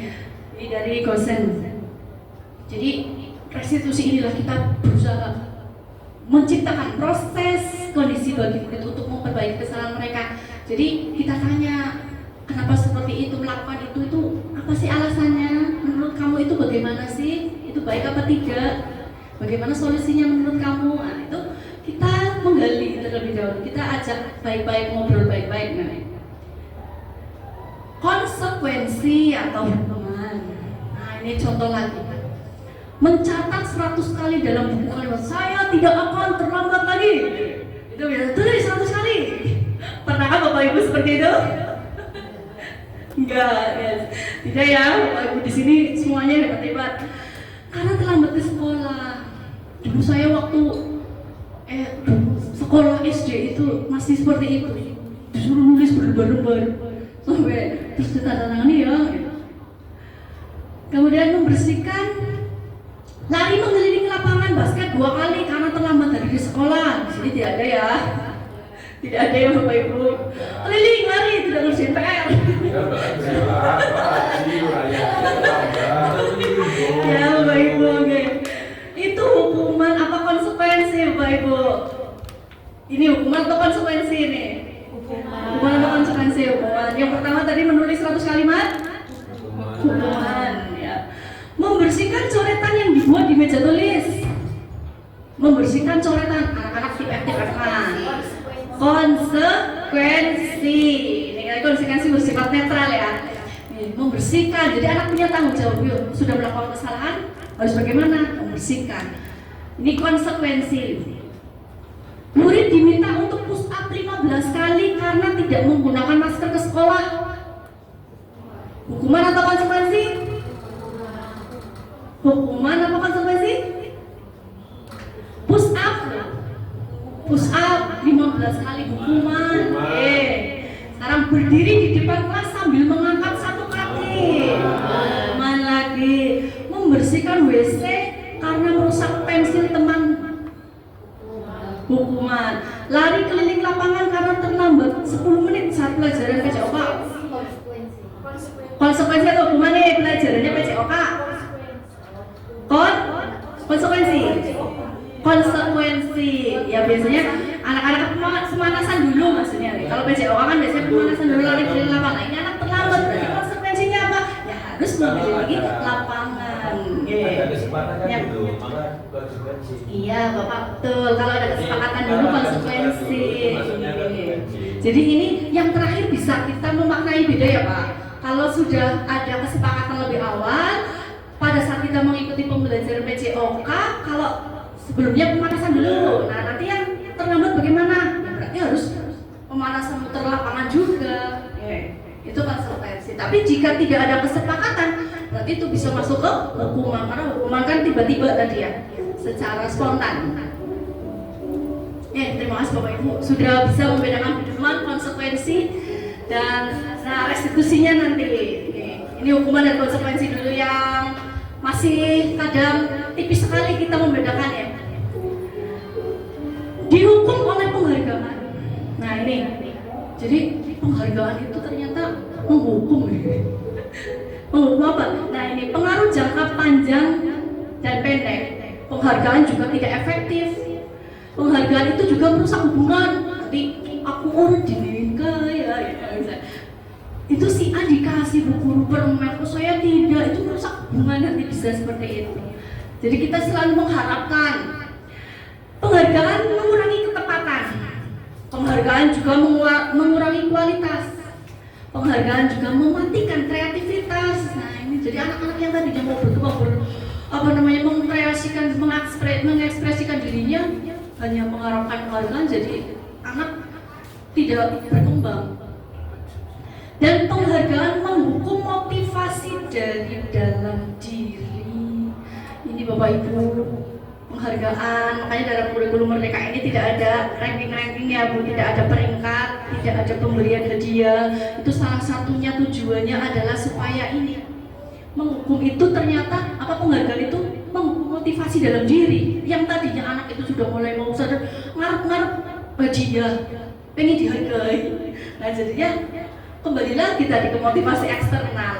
Speaker 1: dari Gosen. Jadi restitusi inilah kita berusaha menciptakan proses kondisi bagi murid untuk memperbaiki kesalahan mereka. Jadi kita tanya, kenapa seperti itu, melakukan itu apa sih alasannya? Menurut kamu itu bagaimana sih? Itu baik apa tidak? Bagaimana solusinya menurut kamu? Nah, itu kita menggali terlebih dahulu. Kita ajak baik-baik, ngobrol baik-baik. Nah, konsekuensi atau hukuman. Nah, ini contoh lagi. Mencatat 100 kali dalam buku kalimat, saya tidak akan terlambat lagi. Itu biasa tulis 100 kali. Pernahkah Bapak Ibu seperti itu? Enggak, ya. Tidak ya, Bapak Ibu di sini semuanya hebat-hebat. Karena terlambat ke sekolah. Dulu saya waktu sekolah SD itu masih seperti itu. Disuruh nulis berlembar-lembar sampai terus ditandatangani ya. Kemudian membersihkan, lari mengelilingi lapangan basket 2 kali karena terlambat dari sekolah. Di sini tidak ada ya. Tidak ada ya Bapak Ibu. Keliling lari tidak ngerjain PR. Ya Bapak Ibu, oke. Itu hukuman apa konsekuensi Bapak Ibu? Ini hukuman atau konsekuensi ini? Hukuman atau konsekuensi? Hukuman. Yang pertama tadi menulis 100 kalimat. Hukuman ya. Membersihkan coretan yang dibuat di meja tulis. Membersihkan coretan, anak-anak aktif-aktifkan. Konsekuensi. Ini konsekuensi bersifat netral ya. Membersihkan. Jadi anak punya tanggung jawab. Yuk, sudah melakukan kesalahan, harus bagaimana? Membersihkan. Ini konsekuensi. Murid diminta untuk push up 15 kali karena tidak menggunakan masker ke sekolah. Hukuman atau konsekuensi? Hukuman apa konsekuensi? Push up 15 kali hukuman. Sekarang berdiri di depan kelas sambil mengangkat 1 kaki. Hukuman lagi. Membersihkan WC karena merusak pensil teman. Hukuman. Lari keliling lapangan karena terlambat 10 menit saat pelajaran PCOK. Konsekuensi atau hukuman nih pelajarannya PCOK? Konsekuensi ya, biasanya anak-anak pemanasan dulu maksudnya nih. Kalau PCOK kan biasanya pemanasan dulu, lari keliling lapangan. Ini anak terlambat, berarti konsekuensinya apa? Ya harus mengelilingi lapangan. Ya. Iya Bapak, betul. Kalau ada kesepakatan dulu konsekuensi. Jadi ini yang terakhir bisa kita memaknai beda ya Pak. Kalau sudah ada kesepakatan lebih awal, pada saat kita mengikuti pembelajaran PCOK, kalau sebelumnya pemanasan dulu. Nah, nanti yang terlambat bagaimana? Ya, berarti harus pemanasan muter lapangan juga. Itu konsekuensi. Tapi jika tidak ada kesepakatan, berarti itu bisa masuk ke hukuman. Karena hukuman kan tiba-tiba tadi ya, secara spontan. Terima kasih Bapak Ibu sudah bisa membedakan hukuman, konsekuensi, dan restitusinya nanti. Ini hukuman dan konsekuensi dulu yang masih kadang tipis sekali kita membedakannya. Dihukum oleh penghargaan. Nah ini, jadi penghargaan itu ternyata menghukum. Menghukum apa? Nah ini pengaruh jangka panjang dan pendek. Penghargaan juga tidak efektif. Penghargaan itu juga merusak hubungan. Nanti aku urut dinikah ya. Itu si A dikasih buku permen, saya tidak, itu merusak hubungan, nanti bisa seperti itu. Jadi kita selalu mengharapkan penghargaan mengurangi ketepatan, penghargaan juga mengurangi kualitas, penghargaan juga mematikan kreativitas. Nah ini jadi anak-anak yang tadinya mau berkembang mengekspresikan dirinya hanya mengharapkan penghargaan, jadi anak tidak berkembang. Dan penghargaan menghukum motivasi dari dalam diri. Ini Bapak Ibu, penghargaan, makanya dalam kurikulum Merdeka ini tidak ada ranking-rankingnya Bu, tidak ada peringkat, tidak ada pemberian hadiah. Itu salah satunya tujuannya adalah supaya ini menghukum itu ternyata apa, penghargaan itu menghukum motivasi dalam diri. Yang tadinya anak itu sudah mulai mau sadar ngarep-ngarep hadiah, pengen dihargai. Nah jadinya kembali lagi tadi ke motivasi eksternal.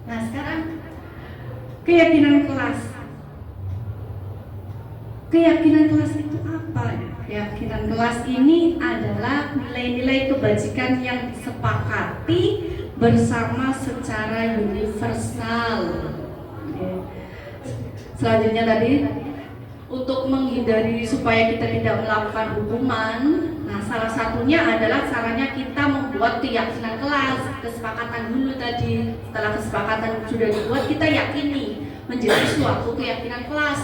Speaker 1: Nah sekarang keyakinan kelas. Keyakinan kelas itu apa ya? Keyakinan kelas ini adalah nilai-nilai kebajikan yang disepakati bersama secara universal. Selanjutnya tadi, untuk menghindari supaya kita tidak melakukan hukuman, nah salah satunya adalah caranya kita membuat keyakinan kelas, kesepakatan dulu tadi. Setelah kesepakatan sudah dibuat, kita yakini menjadi suatu keyakinan kelas.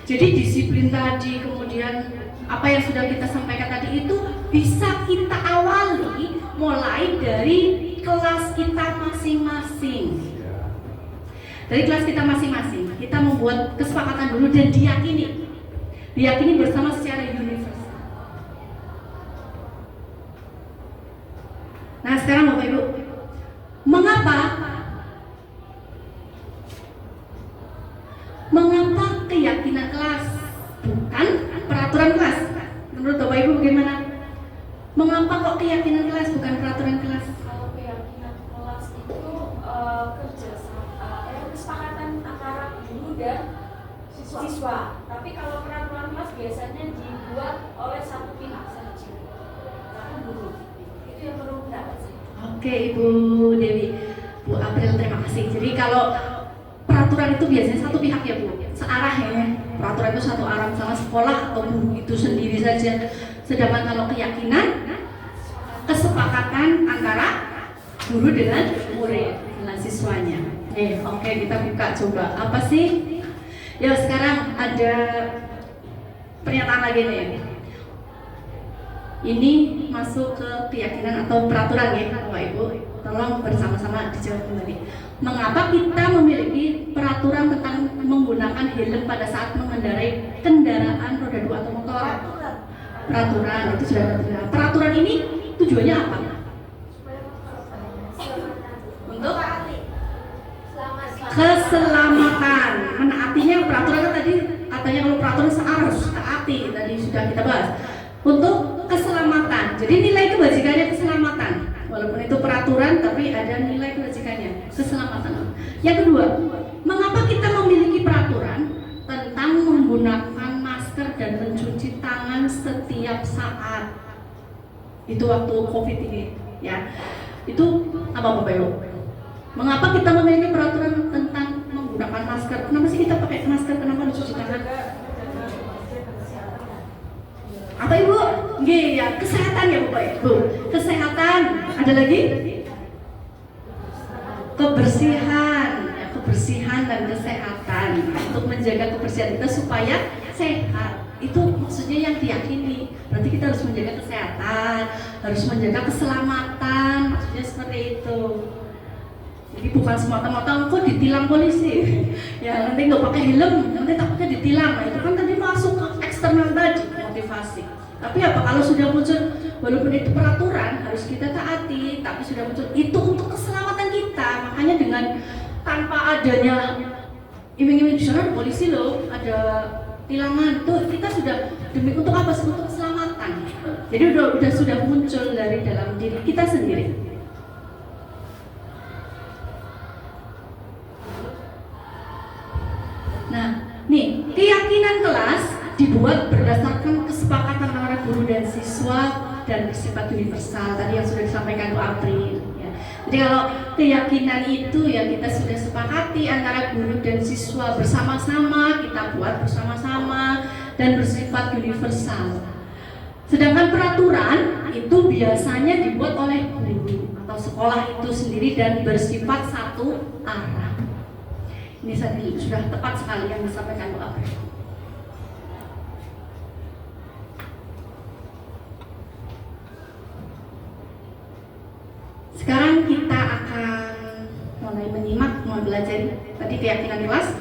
Speaker 1: Jadi disiplin tadi, kemudian apa yang sudah kita sampaikan tadi itu bisa kita awali mulai dari kelas kita masing-masing. Dari kelas kita masing-masing, kita membuat kesepakatan dulu dan diyakini bersama secara universal. Nah sekarang Bapak Ibu, mengapa keyakinan kelas bukan peraturan kelas? Menurut Bapak Ibu bagaimana? Mengapa kok keyakinan kelas bukan peraturan kelas?
Speaker 6: Kalau keyakinan kelas itu kesepakatan antara guru dan siswa. Tapi kalau peraturan kelas biasanya dibuat oleh satu pihak saja, satu guru. Itu yang perlu pendapat sih.
Speaker 1: Oke Ibu Dewi, Bu April terima kasih. Jadi kalau peraturan itu biasanya satu pihak ya Bu, searah ya. Peraturan itu satu arah sama sekolah atau guru itu sendiri saja. Sedangkan kalau keyakinan, kesepakatan antara guru dengan murid, dengan siswanya. Oke, kita buka coba. Apa sih? Ya sekarang ada pernyataan lagi nih. Ini masuk ke keyakinan atau peraturan ya, Bapak Ibu. Tolong bersama-sama dijawab kembali. Mengapa kita memiliki peraturan tentang menggunakan helm pada saat mengendarai kendaraan roda 2 atau motor? Peraturan itu sudah ada. Peraturan ini tujuannya apa? Untuk keselamatan. Menaatinya peraturan tadi katanya kalau peraturan harus taati, tadi sudah kita bahas. Untuk keselamatan. Jadi nilai kebajikannya keselamatan. Walaupun itu peraturan tapi ada nilai kebajikannya, keselamatan. Yang kedua, mengapa kita memiliki peraturan tentang menggunakan masker dan mencuci tangan setiap saat? Itu waktu Covid ini, ya. Itu apa Bapak Ibu? Mengapa kita memiliki peraturan tentang menggunakan masker? Kenapa sih kita pakai masker? Kenapa mencuci tangan? Apa Ibu? Nggih, ya, kesehatan ya Bapak Ibu. Kesehatan. Ada lagi? Kebersihan, ya, kebersihan dan kesehatan. Untuk menjaga kebersihan kita supaya sehat. Itu maksudnya yang diyakini. Berarti kita harus menjaga kesehatan, harus menjaga keselamatan. Maksudnya seperti itu. Jadi bukan semata-mata kok ditilang polisi. Ya nanti nggak pakai helm, nanti takutnya ditilang. Nah, itu kan tadi masuk ke eksternal tadi, motivasi. Tapi apa kalau sudah muncul, walaupun itu peraturan harus kita taati, tapi sudah muncul itu untuk keselamatan kita. Makanya dengan tanpa adanya iming-iming di sana polisi loh, ada tilangan tuh kita sudah demi untuk apa? Untuk keselamatan. Jadi sudah muncul dari dalam diri kita sendiri. Nah, nih keyakinan kelas dibuat berdasarkan kesepakatan antara guru dan siswa dan bersifat universal tadi yang sudah disampaikan Bu April. Ya. Jadi kalau keyakinan itu ya kita sudah sepakati antara guru dan siswa bersama-sama, kita buat bersama-sama dan bersifat universal. Sedangkan peraturan itu biasanya dibuat oleh guru atau sekolah itu sendiri dan bersifat satu arah. Ini sudah tepat sekali yang disampaikan Bu April. Sekarang kita akan mulai menyimak, mempelajari tadi keyakinan kelas.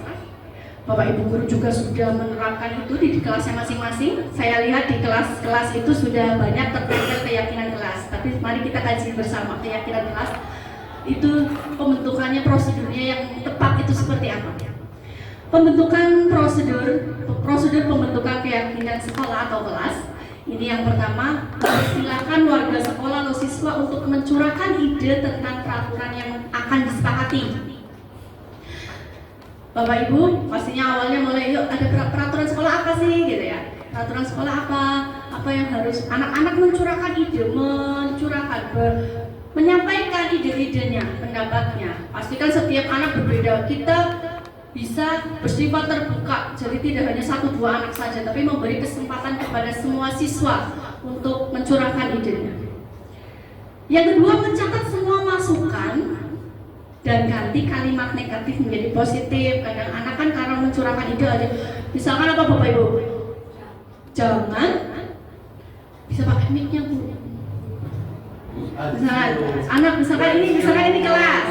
Speaker 1: Bapak Ibu guru juga sudah menerapkan itu di kelasnya masing-masing. Saya lihat di kelas-kelas itu sudah banyak terpikir keyakinan kelas. Tapi mari kita kaji bersama keyakinan kelas. Itu pembentukannya, prosedurnya yang tepat itu seperti apa? Pembentukan prosedur pembentukan keyakinan sekolah atau kelas. Ini yang pertama, silakan warga sekolah atau siswa untuk mencurahkan ide tentang peraturan yang akan disepakati. Bapak Ibu, pastinya awalnya mulai yuk ada peraturan sekolah apa sih gitu ya. Peraturan sekolah apa yang harus anak-anak mencurahkan ide, menyampaikan ide-idenya, pendapatnya. Pastikan setiap anak berbeda. Kita bisa bersifat terbuka, jadi tidak hanya 1-2 anak saja, tapi memberi kesempatan kepada semua siswa untuk mencurahkan idenya. Yang kedua, mencatat semua masukan dan ganti kalimat negatif menjadi positif. Kadang anak kan karena mencurahkan ide aja, misalkan apa Bapak Ibu? Jangan, bisa pakai mic-nya Bu. Misalkan ini kelas,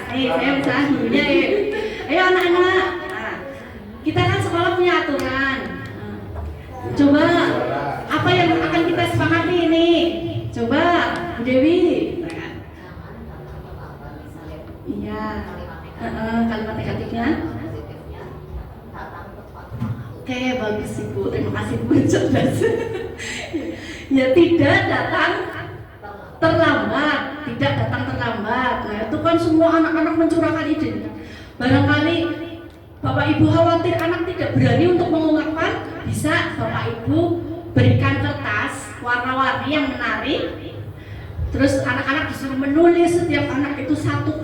Speaker 1: nih saya misalkan dulunya ya. Ayo anak-anak, kita kan sekolah punya aturan. Coba apa yang akan kita sepakati ini? Coba Bu Dewi. Iya, kalimat negatifnya. Oke, bagus Ibu, terima kasih Bu, cerdas. Ya, tidak datang terlambat. Nah itu kan semua anak-anak mencurahkan ide. Barangkali Bapak Ibu khawatir anak tidak berani untuk mengungkapkan, bisa Bapak Ibu berikan kertas warna-warni yang menarik. Terus anak-anak disuruh menulis setiap anak itu satu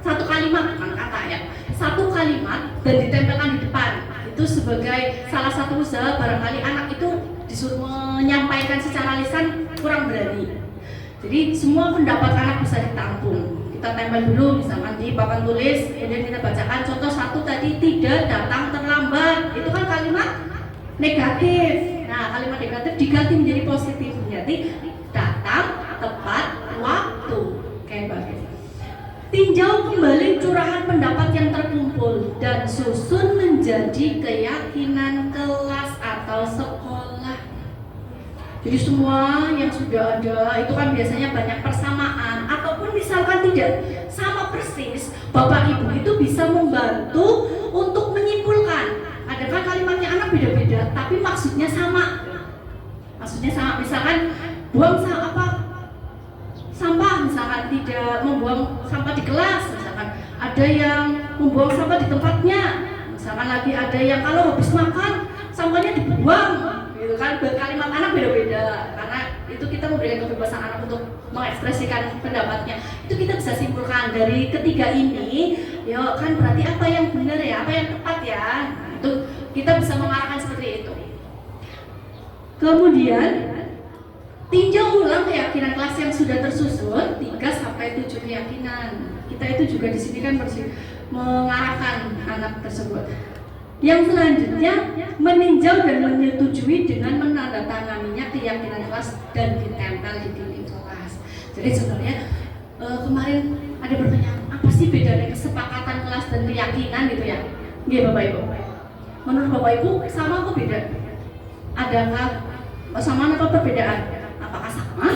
Speaker 1: kalimat, bukan kata ya, satu kalimat dan ditempelkan di depan. Itu sebagai salah satu usaha. Barangkali anak itu disuruh menyampaikan secara lisan kurang berani. Jadi semua pendapat anak bisa ditampung. Kita tempel dulu misalkan di papan tulis, kemudian kita bacakan contoh 1 tadi, tidak datang terlambat. Itu kan kalimat negatif. Nah, kalimat negatif diganti menjadi positif. Jadi datang tepat waktu. Kayak bagus. Tinjau kembali curahan pendapat yang terkumpul dan susun menjadi keyakinan kelas atau sekolah. Jadi semua yang sudah ada itu kan biasanya banyak persamaan, ataupun misalkan tidak sama persis, Bapak Ibu itu bisa membantu untuk menyimpulkan. Ada kan kalimatnya anak beda-beda, tapi maksudnya sama. Misalkan buang sampah, misalkan tidak membuang sampah di kelas, misalkan ada yang membuang sampah di tempatnya, misalkan lagi ada yang kalau habis makan sampahnya dibuang. Gitu kan, kalimat anak beda-beda karena itu kita memberikan kebebasan anak untuk mengekspresikan pendapatnya. Itu kita bisa simpulkan dari ketiga ini, ya kan berarti apa yang benar ya, apa yang tepat ya. Itu kita bisa mengarahkan seperti itu. Kemudian tinjau ulang keyakinan kelas yang sudah tersusun 3-7 keyakinan. Kita itu juga di sini kan mengarahkan anak tersebut. Yang selanjutnya meninjau dan menyetujui dengan menandatanganinya keyakinan kelas dan ditempel di dinding kelas. Jadi sebenarnya kemarin ada pertanyaan, apa sih bedanya kesepakatan kelas dan keyakinan gitu ya? Iya Bapak Ibu. Menurut Bapak Ibu sama atau beda? Adakah sama atau perbedaan? Apakah sama?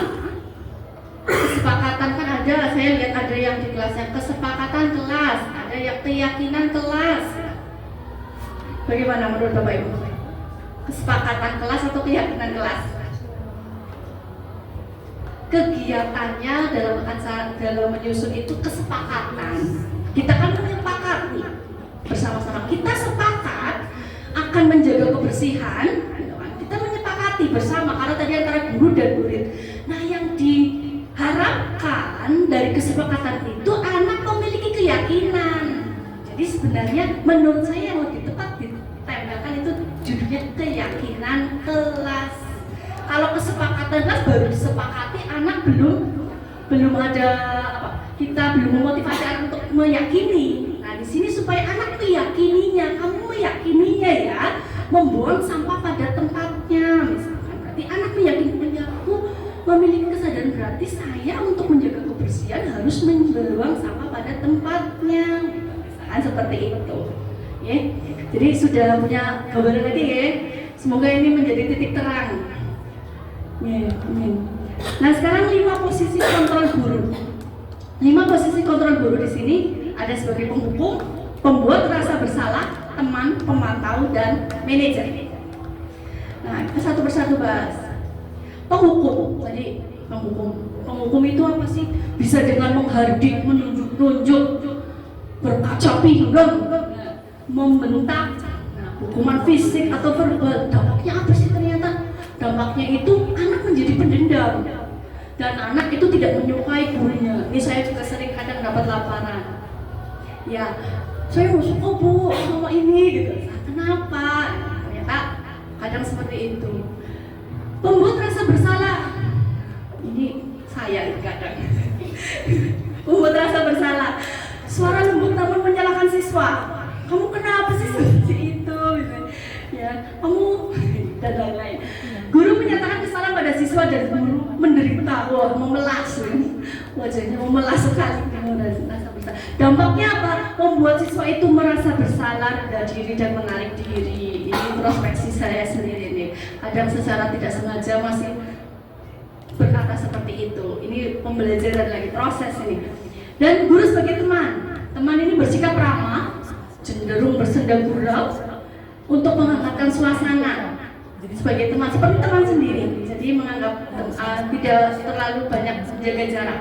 Speaker 1: Kesepakatan kan ada, saya lihat ada yang di kelas yang kesepakatan kelas, ada yang keyakinan kelas. Bagaimana menurut Bapak Ibu? Kesepakatan kelas atau keyakinan kelas? Kegiatannya dalam menyusun itu kesepakatan. Kita kan menyepakati bersama-sama. Kita sepakat akan menjaga kebersihan. Kita menyepakati bersama karena tadi antara guru dan murid. Nah, yang diharapkan dari kesepakatan itu anak memiliki keyakinan. Jadi sebenarnya menurut saya yang lebih tepat ditempelkan itu judulnya keyakinan kelas. Kalau kesepakatan kelas baru disepakati, anak belum ada kita belum memotivasi anak untuk meyakini. Nah di sini supaya anak meyakininya, kamu meyakininya ya, membuang sampah pada tempatnya misalkan. Berarti anak meyakini aku memiliki kesadaran, berarti saya untuk menjaga kebersihan harus membuang sampah pada tempatnya. Seperti itu ya. Jadi sudah punya gambaran tadi ya. Semoga ini menjadi titik terang ya, amin. Nah sekarang 5 posisi kontrol guru. 5 posisi kontrol guru di sini ada sebagai penghubung, pembuat rasa bersalah, teman, pemantau, dan manajer. Nah, kita satu persatu bahas. Penghukum, tadi penghukum itu apa sih? Bisa dengan menghardik, menunjuk-nunjuk, berkaca pinggang, membentak, hukuman fisik atau verbal. Dampaknya apa sih ternyata? Dampaknya itu anak menjadi pendendam dan anak itu tidak menyukai gurunya. Ini saya juga sering kadang dapat laporan. Ya, saya mau suka bu sama ini gitu. Kenapa? Ternyata kadang seperti itu. Pembuat rasa bersalah. Ini saya kadang. Pembuat rasa bersalah. Suara lembut namun menyalahkan siswa. Kamu kenapa sih seperti itu? Ya, kamu dan lain-lain. Guru menyatakan kesalahan pada siswa dan guru menderita. Wah, memelas. Wajahnya memelas sekali. Dampaknya apa? Membuat siswa itu merasa bersalah, rendah diri dan menarik diri. Ini introspeksi saya sendiri nih. Kadang secara tidak sengaja masih berkata seperti itu. Ini pembelajaran lagi, proses ini. Dan guru sebagai teman ini bersikap ramah, cenderung bersenda gurau untuk menghangatkan suasana. Sebagai teman, seperti teman sendiri. Jadi menganggap tidak terlalu banyak menjaga jarak.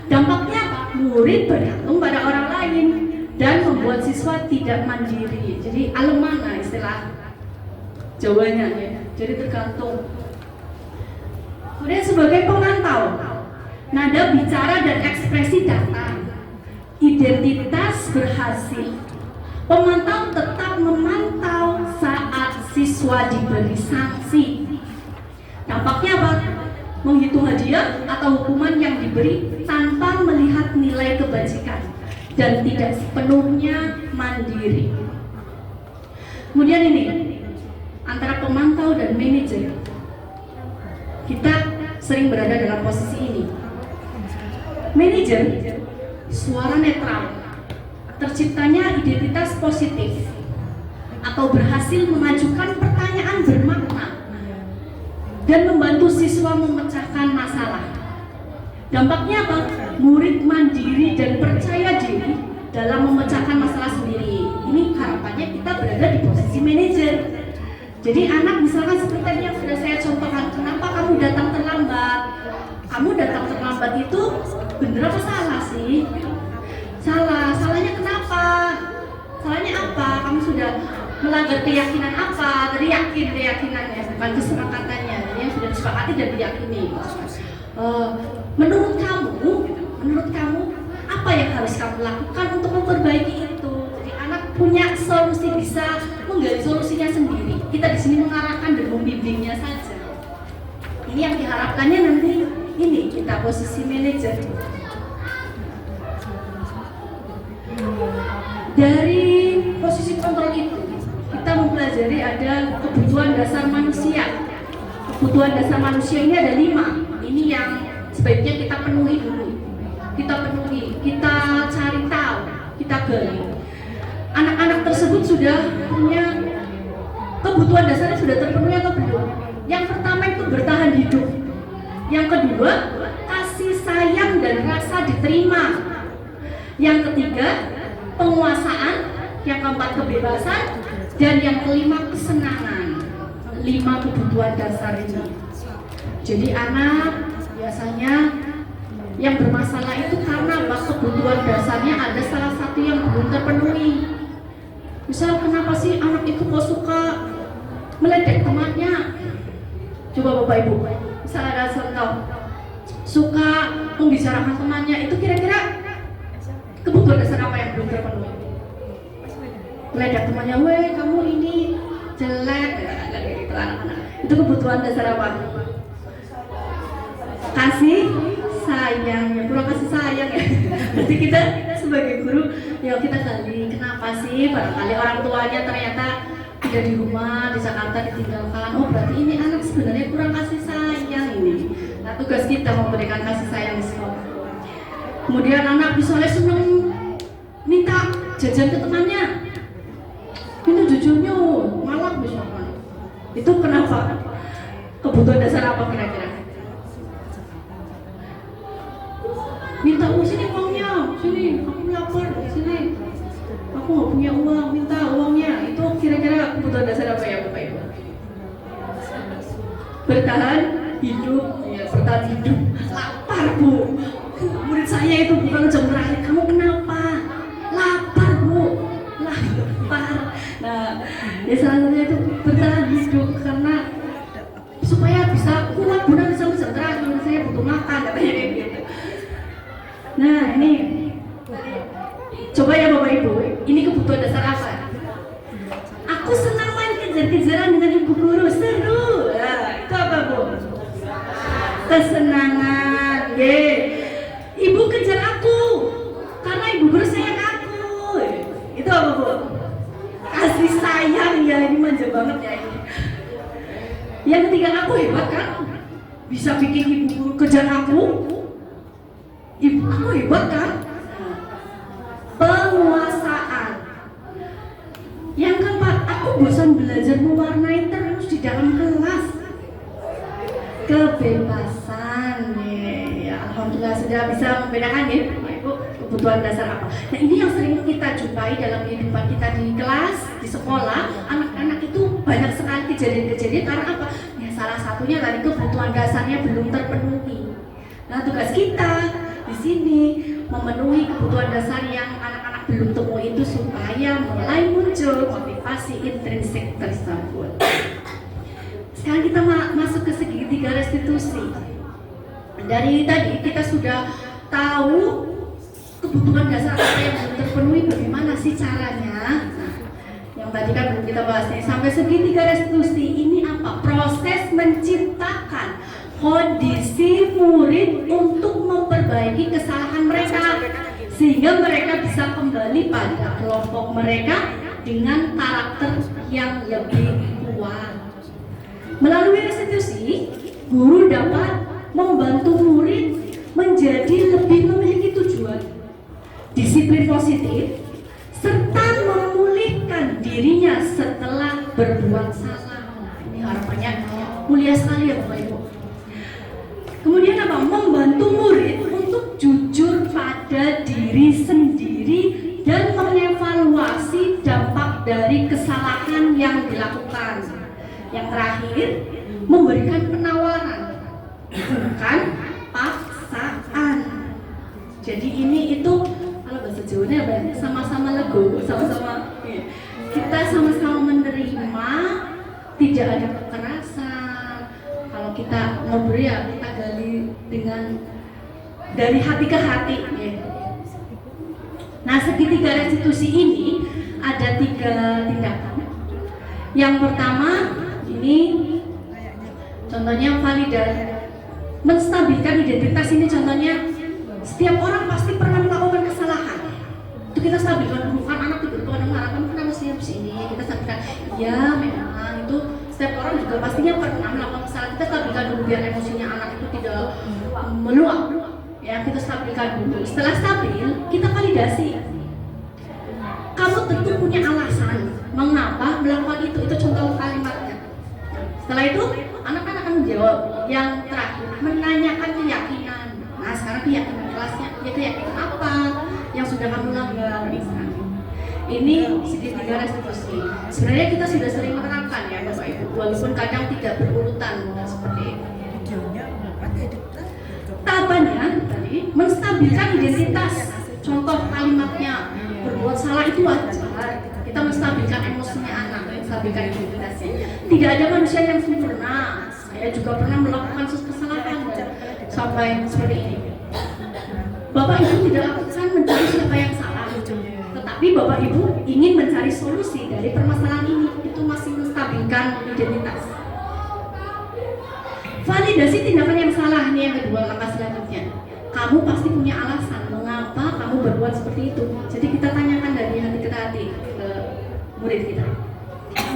Speaker 1: Dampaknya apa? Murid bergantung pada orang lain dan membuat siswa tidak mandiri. Jadi alemana istilah Jawanya ya. Jadi tergantung. Kemudian sebagai pemantau, nada bicara dan ekspresi datang. Identitas berhasil. Pemantau tetap memantau saat siswa diberi sanksi. Dampaknya apa? Menghitung hadiah atau hukuman yang diberi tanpa melihat nilai kebajikan dan tidak sepenuhnya mandiri. Kemudian ini antara pemantau dan manajer, kita sering berada dalam posisi ini. Manajer, suara netral, terciptanya identitas positif atau berhasil mengajukan pertanyaan bermakna dan membantu siswa memecahkan masalah. Dampaknya apa? Murid mandiri dan percaya diri dalam memecahkan masalah sendiri. Ini harapannya kita berada di posisi manajer. Jadi anak misalkan seperti yang sudah saya contohkan, kenapa kamu datang terlambat? Kamu datang terlambat itu bener apa salah sih? Salah. Salahnya kenapa? Salahnya apa? Kamu sudah melanggar keyakinan apa? Tadi yakin keyakinannya, bukan kesepakatannya. Yang sudah disepakati dan diyakini. Menurut kamu apa yang harus kamu lakukan untuk memperbaiki itu? Jadi anak punya solusi, bisa menggali solusinya sendiri. Kita di sini mengarahkan dan membimbingnya saja. Ini yang diharapkannya nanti ini kita posisi manajer. Dari posisi kontrol itu kita mempelajari ada kebutuhan dasar manusia. Kebutuhan dasar manusia ini ada 5. Ini yang sebaiknya kita penuhi dulu. Kita cari tahu, kita gali. Anak-anak tersebut sudah punya kebutuhan dasarnya sudah terpenuhi atau belum? Yang pertama itu bertahan hidup. Yang kedua, kasih sayang dan rasa diterima. Yang ketiga, penguasaan. Yang keempat, kebebasan. Dan yang kelima, kesenangan. 5 kebutuhan dasar ini. Jadi anak biasanya yang bermasalah itu karena kebutuhan dasarnya ada salah satu yang belum terpenuhi. Misal kenapa sih anak itu kok suka meledek temannya? Coba Bapak Ibu, misal ada contoh suka membicarakan temannya, itu kira-kira kebutuhan dasar apa yang belum terpenuhi? Meledek temannya, weh kamu ini jelek, gitu anak-anak. Itu kebutuhan dasar apa? Kasih sayang, kurang kasih sayang ya. Berarti kita sebagai guru, ya kita gali kenapa sih barangkali orang tuanya ternyata tidak di rumah, di Jakarta ditinggalkan. Oh berarti ini anak sebenarnya kurang kasih sayang ini. Nah tugas kita memberikan kasih sayang di sekolah. Kemudian anak misalnya seneng minta jajan ke temannya, minta jajannya malah misalkan. Itu kenapa? Kebutuhan dasar apa kira-kira? Minta sini uangnya, sini aku lapar, sini aku aku nggak punya uang, minta uangnya. Itu kira-kira kebutuhan dasar apa ya Bapak Ibu? Bertahan hidup, ya bertahan hidup. Lapar Bu. Murid saya itu bukan jam terakhir, kamu kenapa? Lapar Bu, lapar. Nah, ya salah satunya itu bertahan hidup karena supaya bisa kuat Bu nanti sampai jam terakhir, saya butuh makan katanya gitu. Nah ini, coba ya Bapak Ibu, ini kebutuhan dasar apa? Aku senang main kejar-kejaran dengan ibu guru, seru. Nah, itu apa Bu? Kesenangan, ye. Ibu kejar aku, karena ibu guru sayang aku. Itu apa Bu? Kasih sayang ya, ini manja banget ya ini. Yang ketiga, aku hebat kan? Bisa bikin ibu guru kejar aku. Ibu aku hebat kan? Penguasaan. Yang keempat, aku bosan belajar mewarnai terus di dalam kelas. Kebebasan, ya alhamdulillah sudah bisa membedakan ya, Ibu, kebutuhan dasar apa. Nah ini yang sering kita jumpai dalam kehidupan kita di kelas, di sekolah. Anak-anak itu banyak sekali kejadian-kejadian karena apa? Ya salah satunya tadi kebutuhan dasarnya belum terpenuhi. Nah tugas kita di sini memenuhi kebutuhan dasar yang anak-anak belum temui itu supaya mulai muncul motivasi intrinsik tersebut. Sekarang kita masuk ke segitiga restitusi. Dari tadi kita sudah tahu kebutuhan dasar apa yang belum terpenuhi, bagaimana sih caranya. Nah, yang tadi kan belum kita bahas nih. Sampai segitiga restitusi ini apa? Proses menciptakan kondisi murid untuk memperbaiki kesalahan mereka sehingga mereka bisa kembali pada kelompok mereka dengan karakter yang lebih kuat. Melalui restitusi, guru dapat membantu murid menjadi lebih memiliki tujuan, disiplin positif, serta memulihkan dirinya setelah berbuat salah. Ini harapannya mulia sekali ya Bapak Ibu. Kemudian apa? Membantu murid untuk jujur pada diri sendiri dan mengevaluasi dampak dari kesalahan yang dilakukan. Yang terakhir, memberikan penawaran, bukan paksaan. Jadi ini itu kalau bahasa Jawanya apa? Sama-sama legowo, sama-sama kita sama-sama menerima, tidak ada kekerasan. Kalau kita ngobrol ya kita gali dengan dari hati ke hati. Ya. Nah segitiga restitusi ini ada 3 tindakan. Yang pertama ini contohnya validasi, menstabilkan identitas. Ini contohnya setiap orang pasti pernah melakukan kesalahan. Itu kita stabilkan dulu kan anak itu kalau anak kamu kenapa sih sini kita stabilkan. Ya memang itu setiap orang juga pastinya pernah melakukan kesalahan. Kita stabilkan dulu biar emosinya anak itu tidak meluap. Ya kita stabilkan dulu. Setelah stabil kita validasi. Kamu tentu punya alasan mengapa melakukan itu contoh kalimatnya. Setelah itu anak-anak akan menjawab. Yang terakhir menanyakan keyakinan. Nah sekarang keyakinan kelasnya, ya keyakinan apa yang sudah kamu langgar misalnya. Ini segitiga restitusi. Sebenarnya kita sudah sering menerapkan ya Bapak Ibu, walaupun kadang tidak berurutan seperti itu. Tahapannya tadi menstabilkan identitas. Contoh kalimatnya, berbuat salah itu wajar. Kita menstabilkan emosinya anak, menstabilkan identitasnya. Tidak ada manusia yang sempurna. Saya juga pernah melakukan kesalahan sampai seperti ini. Bapak Ibu tidak akan mencari siapa yang salah, tetapi Bapak Ibu ingin mencari solusi dari permasalahan ini. Itu masih menstabilkan identitas. Validasi tindakan yang salah ini yang kedua, langkah selanjutnya. Kamu pasti punya alasan mengapa kamu berbuat seperti itu. Jadi kita tanyakan dari hati ke hati ke murid kita.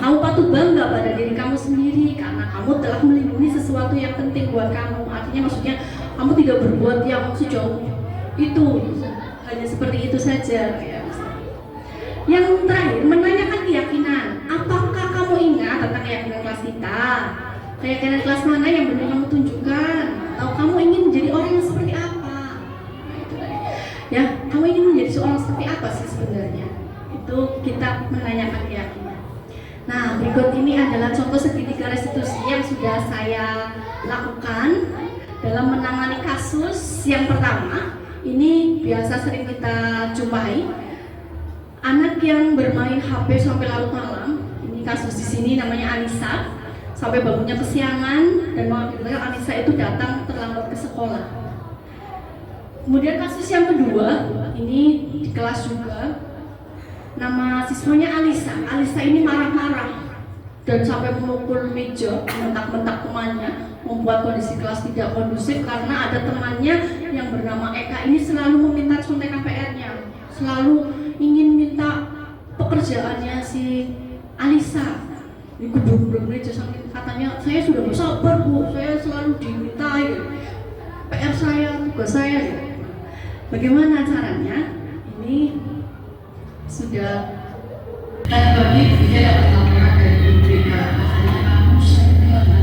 Speaker 1: Kamu patut bangga pada diri kamu sendiri karena kamu telah melindungi sesuatu yang penting buat kamu. Artinya maksudnya kamu tidak berbuat yang sejauh itu, hanya seperti itu saja. Ya. Yang terakhir, menanyakan keyakinan. Apakah kamu ingat tentang keyakinan kelas kita? Keyakinan kelas mana yang benar kamu tunjukkan? Atau kamu ingin menjadi orang yang seperti apa? Nah, itu tadi. Ya, kamu ingin menjadi seorang seperti apa sih sebenarnya? itu kita menanyakan keyakinan. Nah, berikut ini adalah contoh segitiga restitusi yang sudah saya lakukan dalam menangani kasus yang pertama. Ini biasa sering kita jumpai, anak yang bermain HP sampai larut malam. Ini kasus di sini namanya Anissa, sampai bangunnya kesiangan dan mengakibatkan Anissa itu datang terlambat ke sekolah. Kemudian kasus yang kedua, ini di kelas juga. Nama siswanya Alisa. Alisa ini marah-marah dan sampai memukul meja, mentak-mentak temannya, membuat kondisi kelas tidak kondusif karena ada temannya yang bernama Eka ini selalu meminta contekan PR-nya, selalu ingin minta pekerjaannya si Alisa. Ini gedung-gedung meja sampai katanya, saya sudah gak sabar bu, saya selalu dimintai PR saya, tugas saya. Bagaimana caranya? Ini sudah
Speaker 7: Bagi dia dapat laporan dari Ibu Rika, katanya kamu sering terlambat.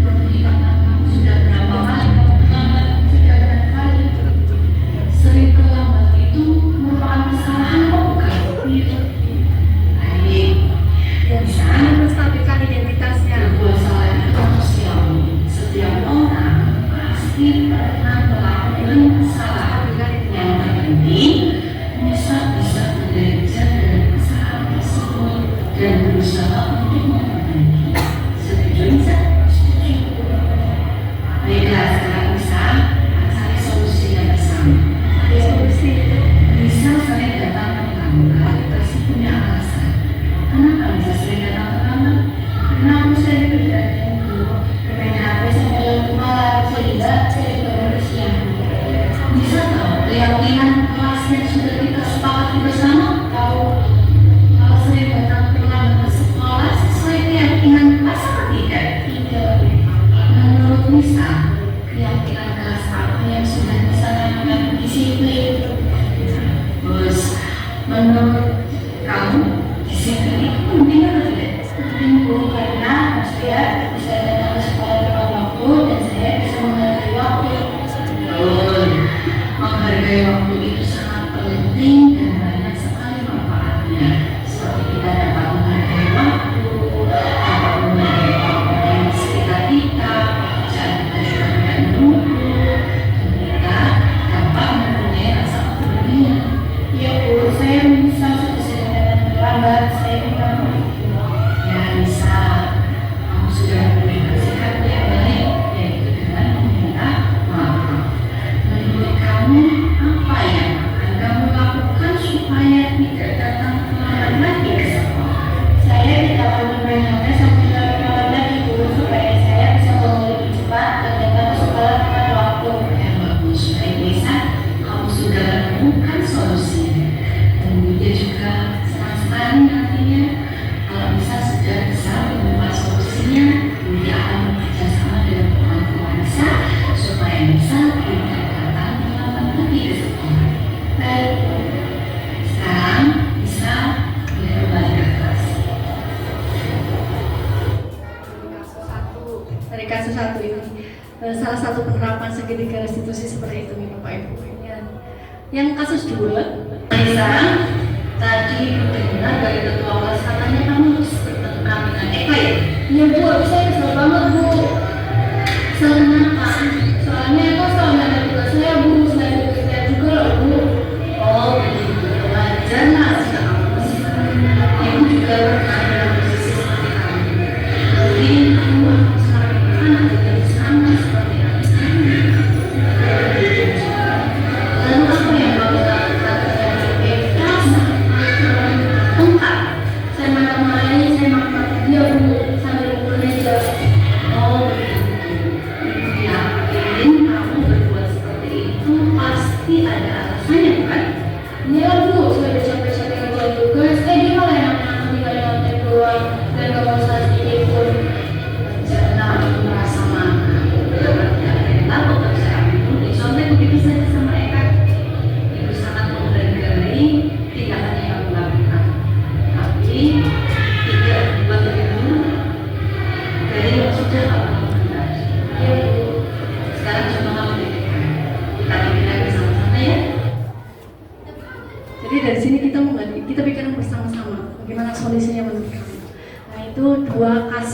Speaker 7: Kamu sudah berapa kali terlambat? Sudah berapa kali? Sering terlambat itu merupakan kesalahan kok bukan? Baik.
Speaker 1: bisa menstabilkan identitasnya.
Speaker 7: Sebuah salah itu manusiawi. Setiap orang pasti pernah melakukan kesalahan. Yang terpenting bisa belajar dari kesalahan tersebut dan berusaha untuk memperbaiki. Setuju bisa? Setuju. Baiklah, sekarang bisa cari solusinya bersama. Cari solusi. Bisa sering datang terlambat, pasti punya alasan. Kenapa bisa sering datang terlambat? Karena aku sering berada bermain HP sampai larut malam sehingga saya juga harus siang. Bisa tahu keyakinan kelasnya sudah kita sepakati bersama? Kalau sering datang terlambat ke sekolah sesuai keyakinan kelas atau tidak? Tidak. Menurut Nisa, keyakinan kelas apa yang sudah bisa melakukan disiplin? Terus, menurut kamu disiplin itu penting atau tidak? Penting bu, karena saya bisa datang ke sekolah tepat waktu dan saya bisa menghargai waktu. Betul. Menghargai waktu itu sangat penting dan banyak sekali manfaatnya. Seperti kita dapat menghargai waktu, dapat menghargai waktu yang sekitar kita, pekerjaan kita juga tidak menunggu, dan kita dapat mempunyai rasa kepedulian. Ya bu, saya bisa sudah datang terlambat, saya minta maaf. Ya bisa, kamu sudah memberikan sikap yang baik, yaitu dengan meminta maaf. Menurut kamu, apa yang akan kamu lakukan supaya tidak datang terlambat lagi ke sekolah? Saya tidak akan bermain HP sampai terlambat lagi dulu supaya saya bisa bangun lebih cepat dan datang ke sekolah tepat waktu. Yang bagus, baik Lisa, kamu sudah menemukan solusinya. Dan dia juga senang sekali nantinya kalau bisa sudah bisa menemukan solusinya. Dia akan bekerja sama dengan teman-teman Lisa supaya bisa tidak datang terlambat lagi ke sekolah. Baik, sekarang bisa boleh kembali ke kelas.
Speaker 1: Dari kasus satu ini, salah satu penerapan segitiga restitusi seperti itu nih Bapak Ibu. Yang kasus dua,
Speaker 7: Lisa, tadi dengar dari ketua kelas katanya kamu harus bertengkar dengan Eka ya?
Speaker 6: Iya bu, saya kesel banget bu.
Speaker 7: Kenapa?
Speaker 6: Soalnya Eka selalu nanya tugas saya bu, selain tugas saya juga loh bu.
Speaker 7: Oh begitu, wajar lah jika kamu masih ibu juga pernah dalam posisi seperti kamu. Tapi kamu harus lakukan agar sama seperti kamu. Lalu apa yang kamu lakukan terhadap Eka saat tengkar?
Speaker 6: Saya marah-marahin, saya marah-marahin dia bu, sambil mukul meja.
Speaker 7: Oh begitu.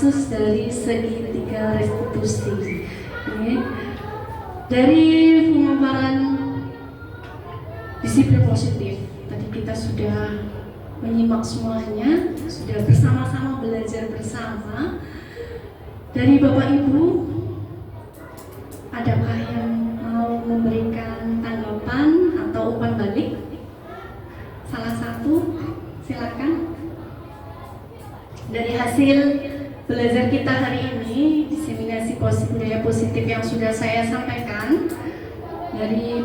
Speaker 1: khusus dari segitiga restitusi. Ini dari pemaparan disiplin positif. Tadi kita sudah menyimak semuanya, sudah bersama-sama belajar bersama. Dari Bapak Ibu, adakah yang mau memberikan tanggapan atau umpan balik? Salah satu, silakan. Dari hasil belajar kita hari ini, diseminasi budaya positif yang sudah saya sampaikan dari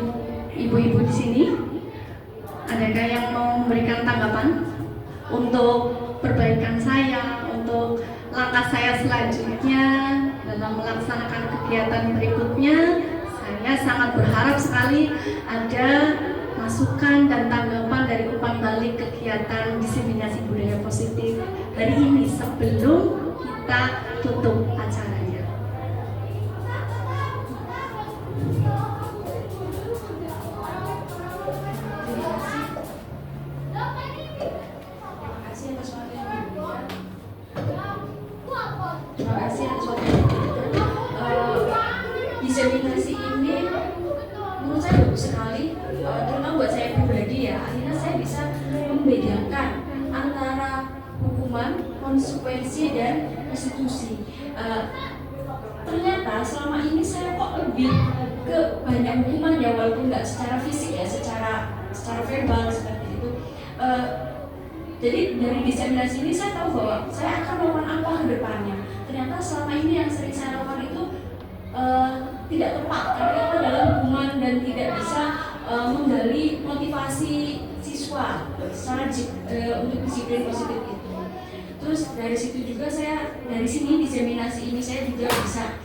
Speaker 1: ibu-ibu di sini, adakah yang mau memberikan tanggapan untuk perbaikan saya, untuk langkah saya selanjutnya dalam melaksanakan kegiatan berikutnya? Saya sangat berharap sekali ada masukan dan tanggapan dari umpan balik kegiatan diseminasi budaya positif hari ini sebelum kita tutup acaranya.
Speaker 6: Terima kasih atas waktu yang diberikan. Diseminasi ini menurut saya bagus sekali, terutama buat saya pribadi ya. Akhirnya saya bisa membedakan antara hukuman, konsekuensi, dan restitusi. Ternyata selama ini saya kok lebih ke banyak hukuman ya, walaupun nggak secara fisik ya, secara verbal seperti itu. Jadi dari diseminasi ini saya tahu bahwa saya akan melakukan apa ke depannya. Ternyata selama ini yang sering saya lakukan itu tidak tepat, karena itu adalah hukuman dan tidak bisa menggali motivasi siswa secara untuk disiplin positif itu. Terus dari situ juga dari sini diseminasi ini saya juga bisa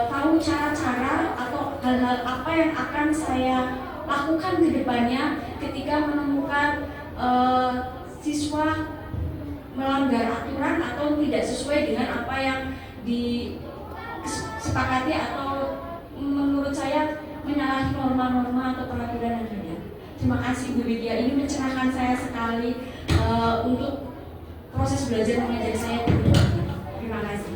Speaker 6: tahu cara-cara atau hal-hal apa yang akan saya lakukan ke depannya ketika menemukan siswa melanggar aturan atau tidak sesuai dengan apa yang disepakati atau menurut saya menyalahi norma-norma atau peraturan yang ada. Terima kasih Bu Widya, ini mencerahkan saya sekali untuk proses belajar mengajar saya. Terima kasih.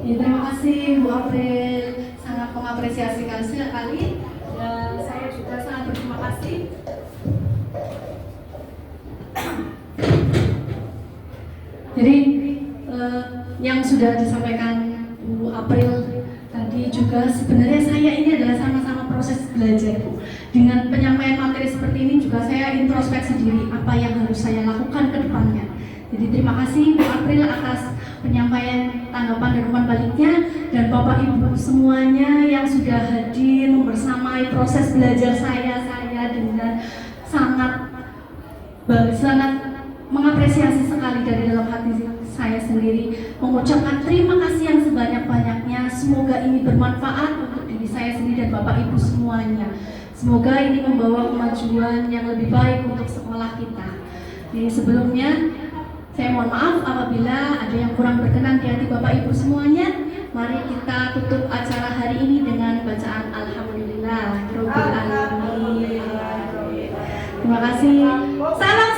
Speaker 1: Ya, terima kasih Bu April, sangat mengapresiasi sekali dan saya juga sangat berterima kasih. Jadi yang sudah disampaikan Bu April tadi juga sebenarnya saya ini adalah sama-sama proses belajar Bu. Dengan penyampaian materi seperti ini juga saya introspeksi diri apa yang harus saya lakukan ke depannya. Jadi terima kasih Bu April atas penyampaian tanggapan dan umpan baliknya, dan Bapak Ibu semuanya yang sudah hadir membersamai proses belajar saya dengan sangat mengapresiasi sekali dari dalam hati saya sendiri, mengucapkan terima kasih yang sebanyak-banyaknya. Semoga ini bermanfaat untuk diri saya sendiri dan Bapak Ibu semuanya. Semoga ini membawa kemajuan yang lebih baik untuk sekolah kita. Jadi sebelumnya saya mohon maaf apabila ada yang kurang berkenan di hati Bapak Ibu semuanya. Mari kita tutup acara hari ini dengan bacaan Alhamdulillah Rabbil Alamin. Terima kasih. Salam